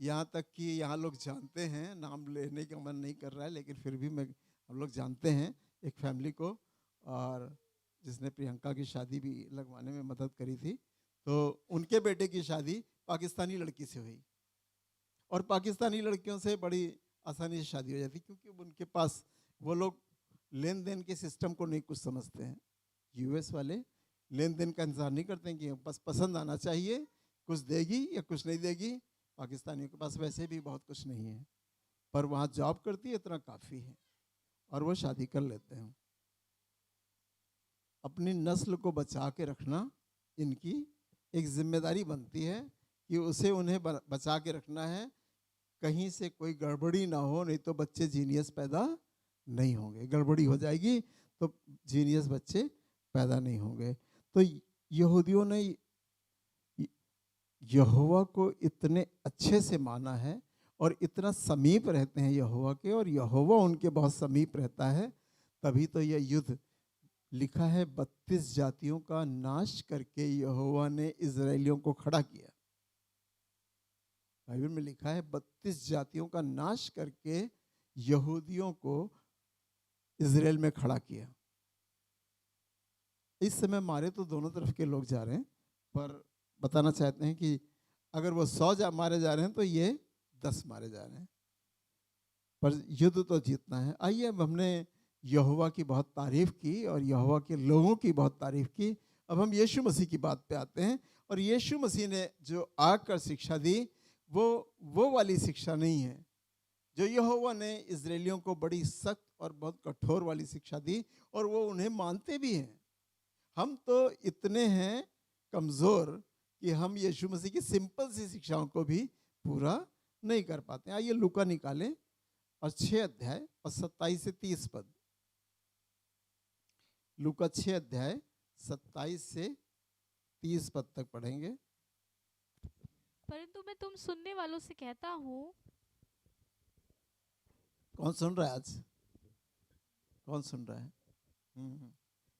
यहाँ तक कि यहाँ लोग जानते हैं, नाम लेने का मन नहीं कर रहा है लेकिन फिर भी हम लोग जानते हैं एक फैमिली को, और जिसने प्रियंका की शादी भी लगवाने में मदद करी थी। तो उनके बेटे की शादी पाकिस्तानी लड़की से हुई, और पाकिस्तानी लड़कियों से बड़ी आसानी से शादी हो जाती, क्योंकि उनके पास वो लोग लेन देन के सिस्टम को नहीं कुछ समझते हैं। यूएस वाले लेन देन का इंतजार नहीं करते हैं कि बस पसंद आना चाहिए, कुछ देगी या कुछ नहीं देगी। पाकिस्तानियों के पास वैसे भी बहुत कुछ नहीं है, पर वहाँ जॉब करती है इतना काफ़ी है, और वो शादी कर लेते हैं। अपनी नस्ल को बचा के रखना इनकी एक जिम्मेदारी बनती है कि उसे उन्हें बचा के रखना है, कहीं से कोई गड़बड़ी ना हो, नहीं तो बच्चे जीनियस पैदा नहीं होंगे। गड़बड़ी हो जाएगी तो जीनियस बच्चे पैदा नहीं होंगे। तो यहूदियों ने यहोवा को इतने अच्छे से माना है और इतना समीप रहते हैं यहोवा के, और यहोवा उनके बहुत समीप रहता है। तभी तो यह युद्ध लिखा है, 32 जातियों का नाश करके यहोवा ने इजरायलियों को खड़ा किया। बाइबल में लिखा है 32 जातियों का नाश करके यहूदियों को इजराइल में खड़ा किया। इस समय मारे तो दोनों तरफ के लोग जा रहे हैं, पर बताना चाहते हैं कि अगर वो 100 मारे जा रहे हैं तो ये 10 मारे जा रहे हैं, पर युद्ध तो जीतना है। आइए, अब हमने यहोवा की बहुत तारीफ की और यहोवा के लोगों की बहुत तारीफ की। अब हम यीशु मसीह की बात पे आते हैं, और यीशु मसीह ने जो आकर शिक्षा दी वो वाली शिक्षा नहीं है जो यहोवा ने इजरायलियों को बड़ी सख्त और बहुत कठोर वाली शिक्षा दी, और वो उन्हें मानते भी हैं। हम तो इतने हैं कमज़ोर कि हम यीशु मसीह की सिंपल सी शिक्षाओं को भी पूरा नहीं कर पाते। आइए लूका निकालें और 6 अध्याय और 27 से 30 पद। लूका 6 अध्याय 27 से 30 पद तक पढ़ेंगे। परंतु मैं तुम सुनने वालों से कहता हूँ। कौन सुन रहा है आज? कौन सुन रहा है?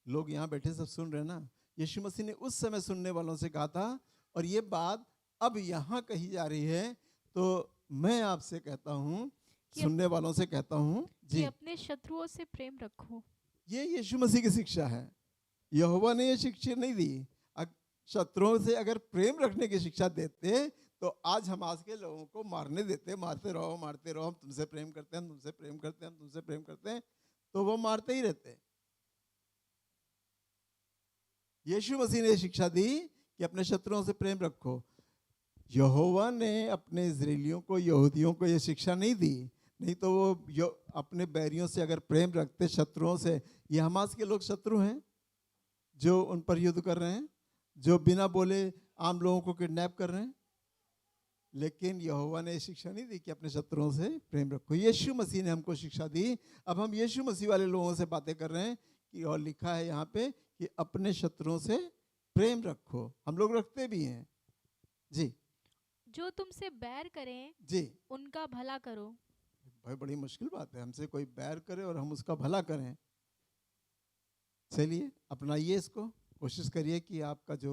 लोग यहाँ बैठे सब सुन रहे हैं ना। यीशु मसीह ने उस समय सुनने वालों से कहा था, और ये बात अब यहाँ कही जा रही है। तो मैं आपसे कहता हूँ, सुनने वालों से कहता हूँ कि जी, अपने शत्रुओं से प्रेम रखो। ये यीशु मसीह की शिक्षा है। यहोवा ने ये शिक्षा नहीं दी। शत्रुओं से अगर प्रेम रखने की शिक्षा देते तो आज हमास के लोगों को मारने देते, मारते रहो मारते रहो, हम तुमसे प्रेम करते हैं, हम तुमसे प्रेम करते हैं, हम तुमसे प्रेम करते हैं, तो वो मारते ही रहते। यीशु मसीह ने शिक्षा दी कि अपने शत्रुओं से प्रेम रखो। यहोवा ने अपने इजरायलियों को, यहूदियों को ये शिक्षा नहीं दी, नहीं तो वो अपने बैरियों से अगर प्रेम रखते, शत्रुओं से। ये हमास के लोग शत्रु हैं जो उन पर युद्ध कर रहे हैं, जो बिना बोले आम लोगों को किडनैप कर रहे हैं। लेकिन यहोवा ने शिक्षा नहीं दी कि अपने शत्रुओं से प्रेम रखो। यीशु मसीह ने हमको शिक्षा दी। अब हम यीशु मसीह वाले लोगों से बातें कर रहे हैं कि, और लिखा है यहाँ पे कि अपने शत्रुओं से प्रेम रखो। हम लोग रखते भी हैं जी। जो तुमसे बैर करें जी, उनका भला करो। भाई बड़ी मुश्किल बात है, हमसे कोई बैर करे और हम उसका भला करें। चलिए अपनाइए इसको, कोशिश करिए कि आपका जो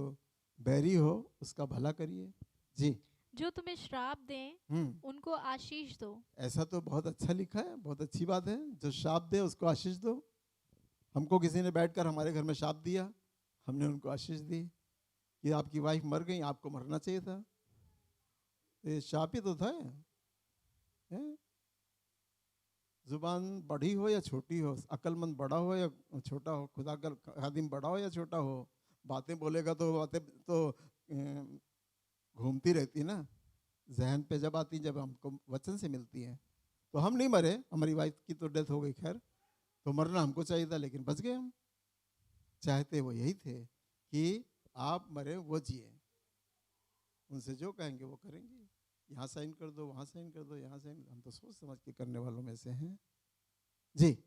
बैरी हो उसका भला करिए जी। जो तुम्हें श्राप दें उनको आशीष दो। ऐसा तो बहुत अच्छा लिखा है, बहुत अच्छी बात है। जो श्राप दे उसको आशीष दो। हमको किसी ने बैठकर हमारे घर में श्राप दिया, हमने उनको आशीष दी कि आपकी वाइफ मर गई, आपको मरना चाहिए था। तो ये श्राप ही तो था। जुबान बड़ी हो या छोटी हो, अक्लमंद बड़ा हो या छोटा हो, खुदा का खादिम बड़ा हो या छोटा हो, बातें बोलेगा तो बातें तो घूमती रहती ना जहन पे, जब आती, जब हमको वचन से मिलती हैं। तो हम नहीं मरे, हमारी वाइफ की तो डेथ हो गई, खैर, तो मरना हमको चाहिए था, लेकिन बच गए हम। चाहते वो यही थे कि आप मरे वो जिए। उनसे जो कहेंगे वो करेंगे। यहाँ साइन कर दो, वहाँ साइन कर दो, यहाँ साइन। हम तो सोच समझ के करने वालों में से हैं जी।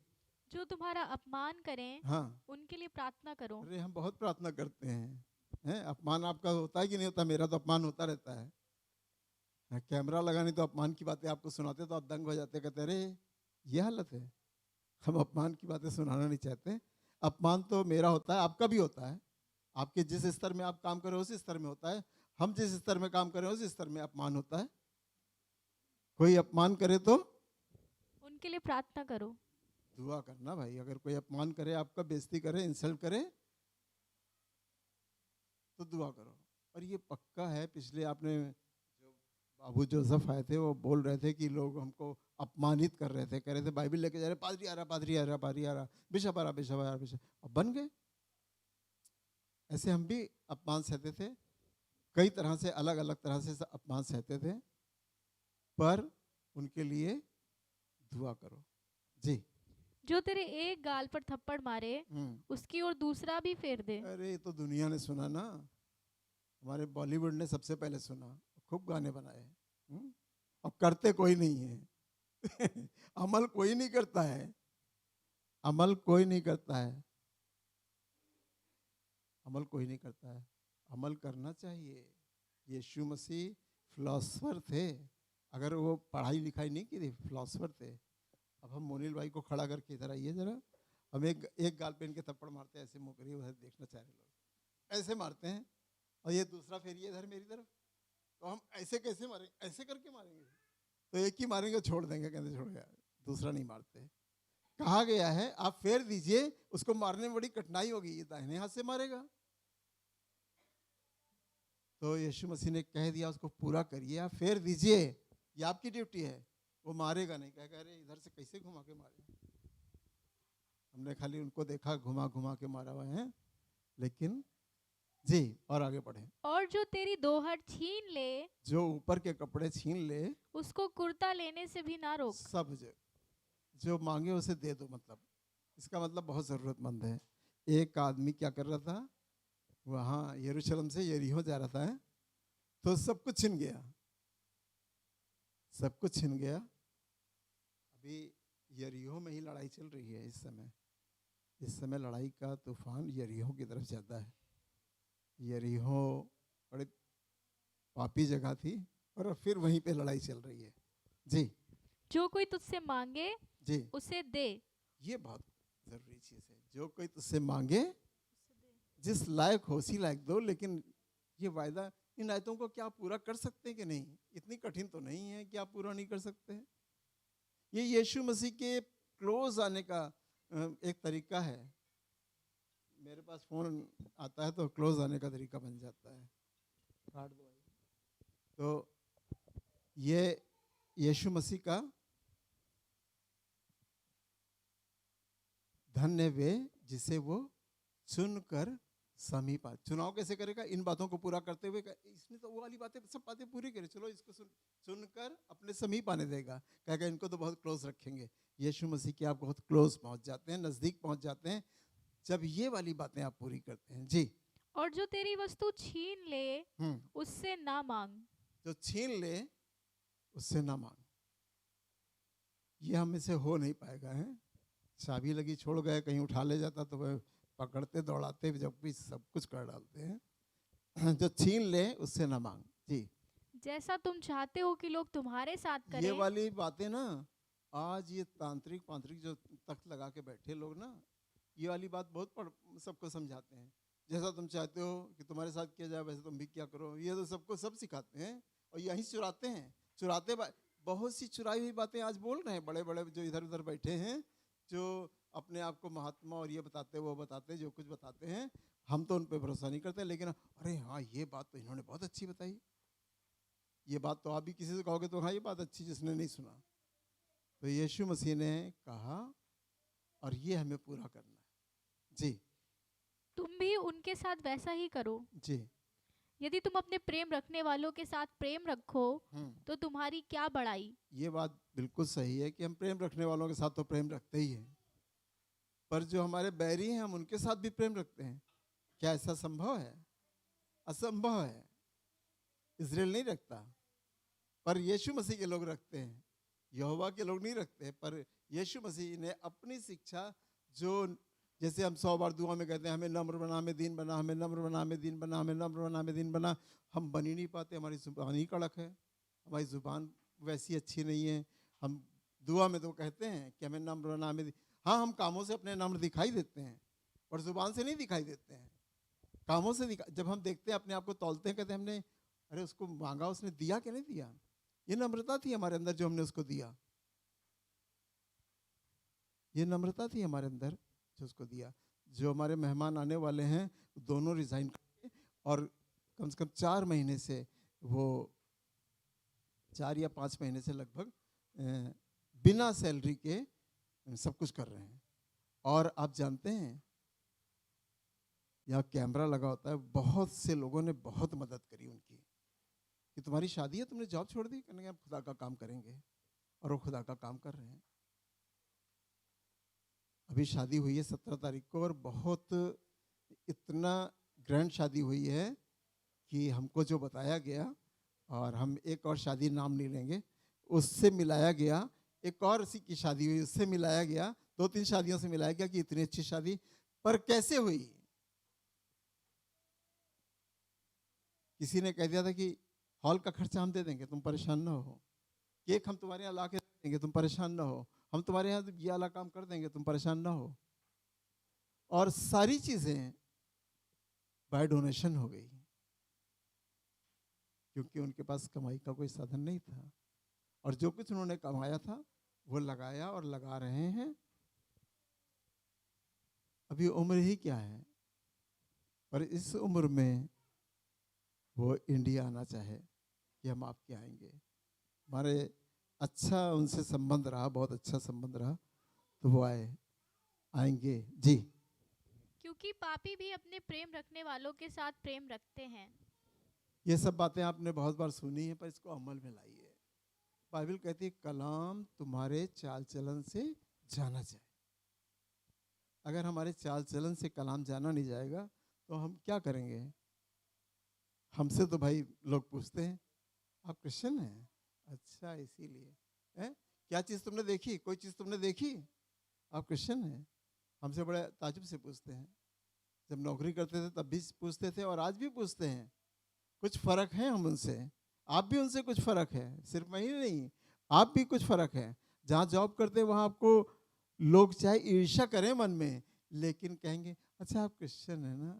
जो तुम्हारा अपमान करें हाँ, उनके लिए प्रार्थना करो। अरे हम बहुत प्रार्थना करते हैं। अपमान आपका होता है कि नहीं होता? मेरा तो अपमान होता रहता है। कैमरा लगाने तो अपमान की बातें आपको सुनाते तो आप दंग हो जाते, कहते अरे ये हालत है। हम अपमान की बातें सुनाना नहीं चाहते। अपमान तो मेरा होता है, आपका भी होता है। आपके जिस स्तर में आप काम कर रहे हो उस स्तर में होता है। हम जिस स्तर में काम कर रहे हो उस स्तर में अपमान होता है। कोई अपमान करे तो उनके लिए प्रार्थना करो। दुआ करना भाई। अगर कोई अपमान करे, आपका बेइज्जती करे, इंसल्ट करे, तो दुआ करो। और ये पक्का है, पिछले आपने जो बाबू जोसेफ आए थे वो बोल रहे थे कि लोग हमको अपमानित कर रहे थे, कह रहे थे बाइबल लेके जा रहे, पादरी आ रहा, पादरी आ रहा, पादरी आ रहा, बिशप आ रहा, बिशप आ रहा, बिशप। अब बन गए। ऐसे हम भी अपमान सहते थे, कई तरह से, अलग अलग तरह से अपमान सहते थे, पर उनके लिए दुआ करो जी। जो तेरे एक गाल पर थप्पड़ मारे उसकी ओर दूसरा भी फेर दे। अरे ये तो दुनिया ने सुना ना, हमारे बॉलीवुड ने सबसे पहले सुना, खूब गाने बनाए। अब करते कोई नहीं है। अमल कोई नहीं करता है, अमल कोई नहीं करता है, अमल कोई नहीं करता है। अमल करना चाहिए। यीशु मसीह फिलोसफर थे, अगर वो पढ़ाई लिखाई नहीं की थी, फिलोसफर थे। अब हम मोनिल भाई को खड़ा करके इधर आइए जरा, हम एक गाल पे इनके थप्पड़ मारते हैं, ऐसे मुँह करिए, उधर देखना चाह रहे लोग, ऐसे मारते हैं, और ये दूसरा फेरिए इधर मेरी तरफ, तो हम ऐसे कैसे मारेंगे? ऐसे करके मारेंगे, तो एक ही मारेंगे, छोड़ देंगे, कहते छोड़ गया, दूसरा नहीं मारते। कहा गया है आप फेर दीजिए, उसको मारने में बड़ी कठिनाई होगी, ये दाहिने हाथ से मारेगा। तो यीशु मसीह ने कह दिया उसको पूरा करिए, आप फेर दीजिए, ये आपकी ड्यूटी है। वो मारेगा नहीं, कह रहे इधर से कैसे घुमा के मारे। हमने खाली उनको देखा घुमा घुमा के मारा हुआ है, लेकिन जी, और आगे बढ़े। और जो तेरी दोहर छीन ले, जो ऊपर के कपड़े छीन ले, उसको कुर्ता लेने से भी ना रोक। सब जो मांगे उसे दे दो। मतलब इसका मतलब बहुत ज़रूरतमंद है। एक आदमी क्या कर रहा था, वहाँ यरूशलेम से यरीहो जा रहा था, तो सब कुछ छिन गया, सब कुछ छिन गया। अभी यरीहो में ही लड़ाई चल रही है इस समय लड़ाई का तूफान यरीहो की तरफ जाता है। यरीहो बड़ी पापी जगह थी और फिर वहीं पे लड़ाई चल रही है। जी जो कोई तुझसे मांगे जी, उसे दे। ये बहुत ज़रूरी चीज़ है। जो कोई तुझसे मांगे, जिस लायक हो उसी लायक दो। लेकिन ये वायदा, इन आयतों को क्या आप पूरा कर सकते हैं कि नहीं? इतनी कठिन तो नहीं है कि आप पूरा नहीं कर सकते। ये यीशु मसीह के क्लोज आने का एक तरीका है। मेरे पास फ़ोन आता है तो क्लोज आने का तरीका बन जाता है। काट दो भाई। तो ये यीशु मसीह का धन्य वे जिसे वो चुनकर समीप आ। चुनाव कैसे करेगा? इन बातों को पूरा करते हुए। इसने तो वो वाली बातें, सब बातें पूरी करी, चलो इसको चुनकर अपने समीप आने देगा। कहेगा इनको तो बहुत क्लोज रखेंगे। यीशु मसीह के आप बहुत क्लोज पहुंच जाते हैं, नज़दीक पहुंच जाते हैं जब ये वाली बातें आप पूरी करते हैं। जी। और जो तेरी वस्तु छीन ले, उससे ना मांग। जो छीन ले उससे ना मांग। ये हम से हो नहीं पाएगा है। चाबी लगी छोड़ गए, कहीं उठा ले जाता तो वह पकड़ते दौड़ाते जब भी सब कुछ कर डालते हैं। जो छीन ले उससे ना मांग। जी। जैसा तुम चाहते हो कि लोग तुम्हारे साथ ये करें। वाली बातें ना, आज ये तांत्रिक पांत्रिक जो तख्त लगा के बैठे लोग ना, ये वाली बात बहुत सबको समझाते हैं। जैसा तुम चाहते हो कि तुम्हारे साथ किया जाए वैसे तुम भी क्या करो। ये तो सबको सब सिखाते हैं और यहीं चुराते हैं। बहुत सी चुराई हुई बातें आज बोल रहे हैं बड़े बड़े जो इधर उधर बैठे हैं, जो अपने आप को महात्मा और ये बताते वो बताते जो कुछ बताते हैं। हम तो उन पर भरोसा नहीं करते, लेकिन अरे हाँ ये बात तो इन्होंने बहुत अच्छी बताई। ये बात तो आप भी किसी से कहोगे तो हाँ ये बात अच्छी, जिसने नहीं सुना। तो यीशु मसीह ने कहा और ये हमें पूरा करना है। जी। तुम भी उनके साथ वैसा ही करो। जी। यदि तुम अपने प्रेम रखने वालों के साथ प्रेम रखो तो तुम्हारी क्या बड़ाई। ये बात बिल्कुल सही है कि हम प्रेम रखने वालों के साथ तो प्रेम रखते ही हैं, पर जो हमारे बैरी हैं हम उनके साथ भी प्रेम रखते हैं। क्या ऐसा संभव है? असंभव है। इजराइल नहीं रखता, पर यीशु मसीह के लोग रखते हैं। यहोवा के लोग नहीं रखते, पर यीशु मसीह ने अपनी शिक्षा, जो जैसे हम 100 बार दुआ में कहते हैं हमें नम्र बना, हमें दीन बना, हमें नम्र बना, हमें दीन बना, हमें नम्र बना, हमें दीन बना। हम बन ही नहीं पाते, हमारी जुबान ही कड़क है, हमारी जुबान वैसी अच्छी नहीं है। हम दुआ में तो कहते हैं कि हमें नम्र बना, हमें हाँ हम कामों से अपने नम्र दिखाई देते हैं और जुबान से नहीं दिखाई देते हैं। कामों से जब हम देखते हैं अपने आप को तौलते हैं, कहते हैं हमने अरे उसको मांगा, उसने दिया कि नहीं दिया। ये नम्रता थी हमारे अंदर जो हमने उसको दिया। ये नम्रता थी हमारे अंदर जो उसको दिया। जो हमारे मेहमान आने वाले हैं दोनों रिजाइन करके, और कम से कम 4 महीने से, वो 4 या 5 महीने से लगभग बिना सैलरी के सब कुछ कर रहे हैं। और आप जानते हैं यहाँ कैमरा लगा होता है, बहुत से लोगों ने बहुत मदद करी उनकी कि तुम्हारी शादी है, तुमने जॉब छोड़ दी, कहने खुदा का काम करेंगे, और वो खुदा का काम कर रहे हैं। अभी शादी हुई है 17 तारीख को, और बहुत इतना ग्रैंड शादी हुई है कि हमको जो बताया गया, और हम एक और शादी नाम नहीं लेंगे, उससे मिलाया गया, एक और इसी की शादी हुई उससे मिलाया गया, 2-3 शादियों से मिलाया गया कि इतनी अच्छी शादी पर कैसे हुई। किसी ने कह दिया था कि हॉल का खर्चा हम दे देंगे, तुम परेशान ना हो, केक हम तुम्हारे यहाँ ला के देंगे, तुम परेशान ना हो, हम तुम्हारे यहाँ ये वाला काम कर देंगे, तुम परेशान ना हो। और सारी चीजें बाय डोनेशन हो गई, क्योंकि उनके पास कमाई का कोई साधन नहीं था, और जो कुछ उन्होंने कमाया था वो लगाया और लगा रहे हैं। अभी उम्र ही क्या है, पर इस उम्र में वो इंडिया आना चाहे कि हम आपके आएंगे। हमारे अच्छा उनसे संबंध रहा, बहुत अच्छा संबंध रहा, तो वो आएंगे। जी। क्योंकि पापी भी अपने प्रेम रखने वालों के साथ प्रेम रखते हैं। ये सब बातें आपने बहुत बार सुनी है, पर इसको अमल में लाइए। बाइबल कहती है कलाम तुम्हारे चाल चलन से जाना जाए। अगर हमारे चाल चलन से कलाम जाना नहीं जाएगा तो हम क्या करेंगे? हमसे तो भाई लोग पूछते हैं आप क्रिश्चियन हैं? अच्छा, इसीलिए हैं? क्या चीज़ तुमने देखी? कोई चीज़ तुमने देखी? आप क्रिश्चियन हैं? हमसे बड़े ताजुब से पूछते हैं। जब नौकरी करते थे तब भी पूछते थे और आज भी पूछते हैं। कुछ फ़र्क है हम उनसे, आप भी उनसे कुछ फ़र्क है। सिर्फ मैं ही नहीं, आप भी कुछ फ़र्क है। जहाँ जॉब करते हैं वहाँ आपको लोग चाहे ईर्ष्या करें मन में, लेकिन कहेंगे अच्छा आप क्रिश्चियन है ना।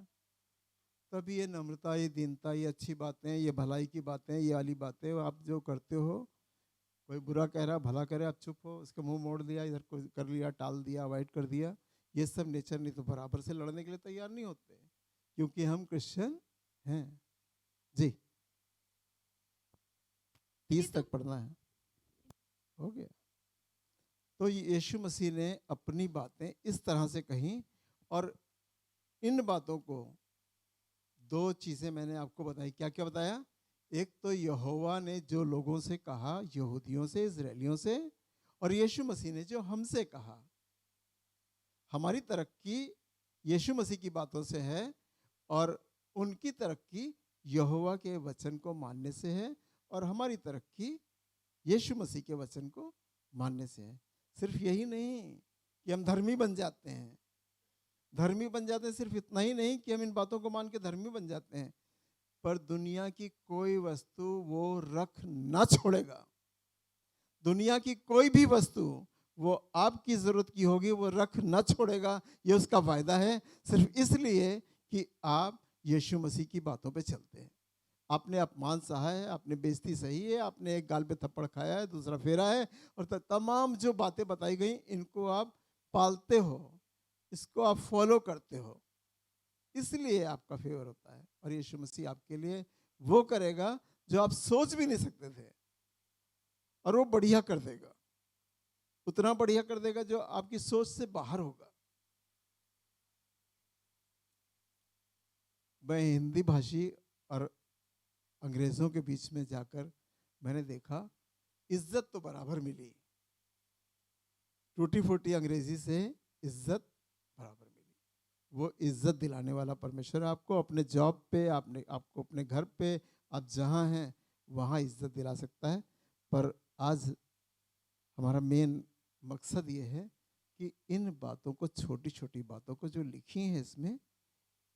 तभी ये नम्रता, ये दीनता, ये अच्छी बातें, ये भलाई की बातें, ये वाली बातें आप जो करते हो, कोई बुरा कह रहा भला करे आप चुप हो, उसका मुंह मोड़ दिया, इधर को कर लिया, टाल दिया, अवॉइड कर दिया, ये सब नेचर नहीं तो बराबर से लड़ने के लिए तैयार नहीं होते, क्योंकि हम क्रिश्चियन हैं। जी 30 तक पढ़ना है, हो गया। तो यीशु मसीह ने अपनी बातें इस तरह से कही, और इन बातों को दो चीज़ें मैंने आपको बताई। क्या क्या बताया? एक तो यहोवा ने जो लोगों से कहा, यहूदियों से, इजरायलियों से, और यीशु मसीह ने जो हमसे कहा। हमारी तरक्की यीशु मसीह की बातों से है और उनकी तरक्की यहोवा के वचन को मानने से है, और हमारी तरक्की यीशु मसीह के वचन को मानने से है। सिर्फ यही नहीं कि हम धर्मी बन जाते हैं, धर्मी बन जाते हैं, सिर्फ इतना ही नहीं कि हम इन बातों को मान के धर्मी बन जाते हैं, पर दुनिया की कोई वस्तु वो रख ना छोड़ेगा। दुनिया की कोई भी वस्तु वो आपकी ज़रूरत की होगी, वो रख ना छोड़ेगा। ये उसका वायदा है, सिर्फ इसलिए कि आप यीशु मसीह की बातों पे चलते हैं। आपने अपमान सहा है, आपने बेइज्जती सही है, आपने एक गाल पे थप्पड़ खाया है, दूसरा फेरा है, और तमाम जो बातें बताई गई इनको आप पालते हो, इसको आप फॉलो करते हो, इसलिए आपका फेवर होता है। और यीशु मसीह आपके लिए वो करेगा जो आप सोच भी नहीं सकते थे, और वो बढ़िया कर देगा, उतना बढ़िया कर देगा जो आपकी सोच से बाहर होगा। मैं हिंदी भाषी और अंग्रेज़ों के बीच में जाकर मैंने देखा इज्जत तो बराबर मिली, टूटी फूटी अंग्रेजी से इज्जत बराबर मिली। वो इज्जत दिलाने वाला परमेश्वर आपको अपने जॉब पे, आपको अपने घर पे, आप जहाँ हैं वहाँ इज्जत दिला सकता है। पर आज हमारा मेन मकसद ये है कि इन बातों को, छोटी छोटी बातों को जो लिखी हैं इसमें,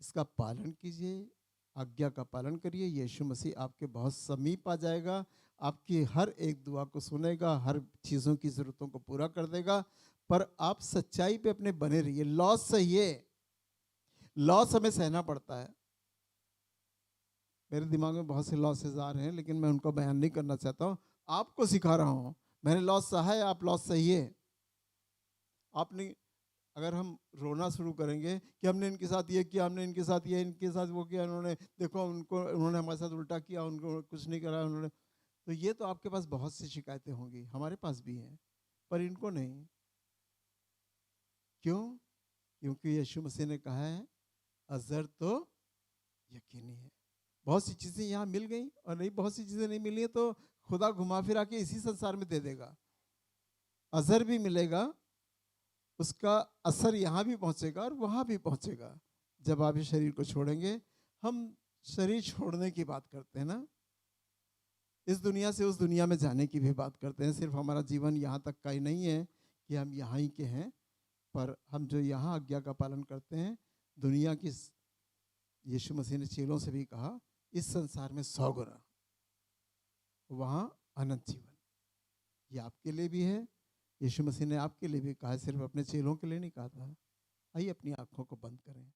इसका पालन कीजिए, आज्ञा का पालन करिए। यीशु मसीह आपके बहुत समीप आ जाएगा, आपकी हर एक दुआ को सुनेगा, हर चीज़ों की ज़रूरतों को पूरा कर देगा। पर आप सच्चाई पे अपने बने रहिए। लॉस सहिए, लॉस हमें सहना पड़ता है। मेरे दिमाग में बहुत से लॉसेज आ रहे हैं, लेकिन मैं उनको बयान नहीं करना चाहता हूँ, आपको सिखा रहा हूँ। मैंने लॉस सहा है, आप लॉस सहिए। आपने, अगर हम रोना शुरू करेंगे कि हमने इनके साथ ये किया, हमने इनके साथ ये, इनके साथ वो किया, उन्होंने देखो उन्होंने हमारे साथ उल्टा किया, उनको कुछ नहीं करा उन्होंने, तो ये तो आपके पास बहुत सी शिकायतें होंगी, हमारे पास भी हैं, पर इनको नहीं। क्यों? क्योंकि यीशु मसीह ने कहा है अज़र तो यकीनी है। बहुत सी चीज़ें यहाँ मिल गई और नहीं, बहुत सी चीज़ें नहीं मिली हैं, तो खुदा घुमा फिरा के इसी संसार में दे देगा। अज़र भी मिलेगा, उसका असर यहाँ भी पहुँचेगा और वहाँ भी पहुँचेगा जब आप इस शरीर को छोड़ेंगे। हम शरीर छोड़ने की बात करते हैं ना, इस दुनिया से उस दुनिया में जाने की भी बात करते हैं। सिर्फ हमारा जीवन यहाँ तक का ही नहीं है कि हम यहाँ ही के हैं, पर हम जो यहाँ आज्ञा का पालन करते हैं, दुनिया की, यीशु मसीह ने चेलों से भी कहा इस संसार में 100 गुना, वहाँ अनंत जीवन। ये आपके लिए भी है, यीशु मसीह ने आपके लिए भी कहा, सिर्फ अपने चेलों के लिए नहीं कहा था। आइए अपनी आंखों को बंद करें।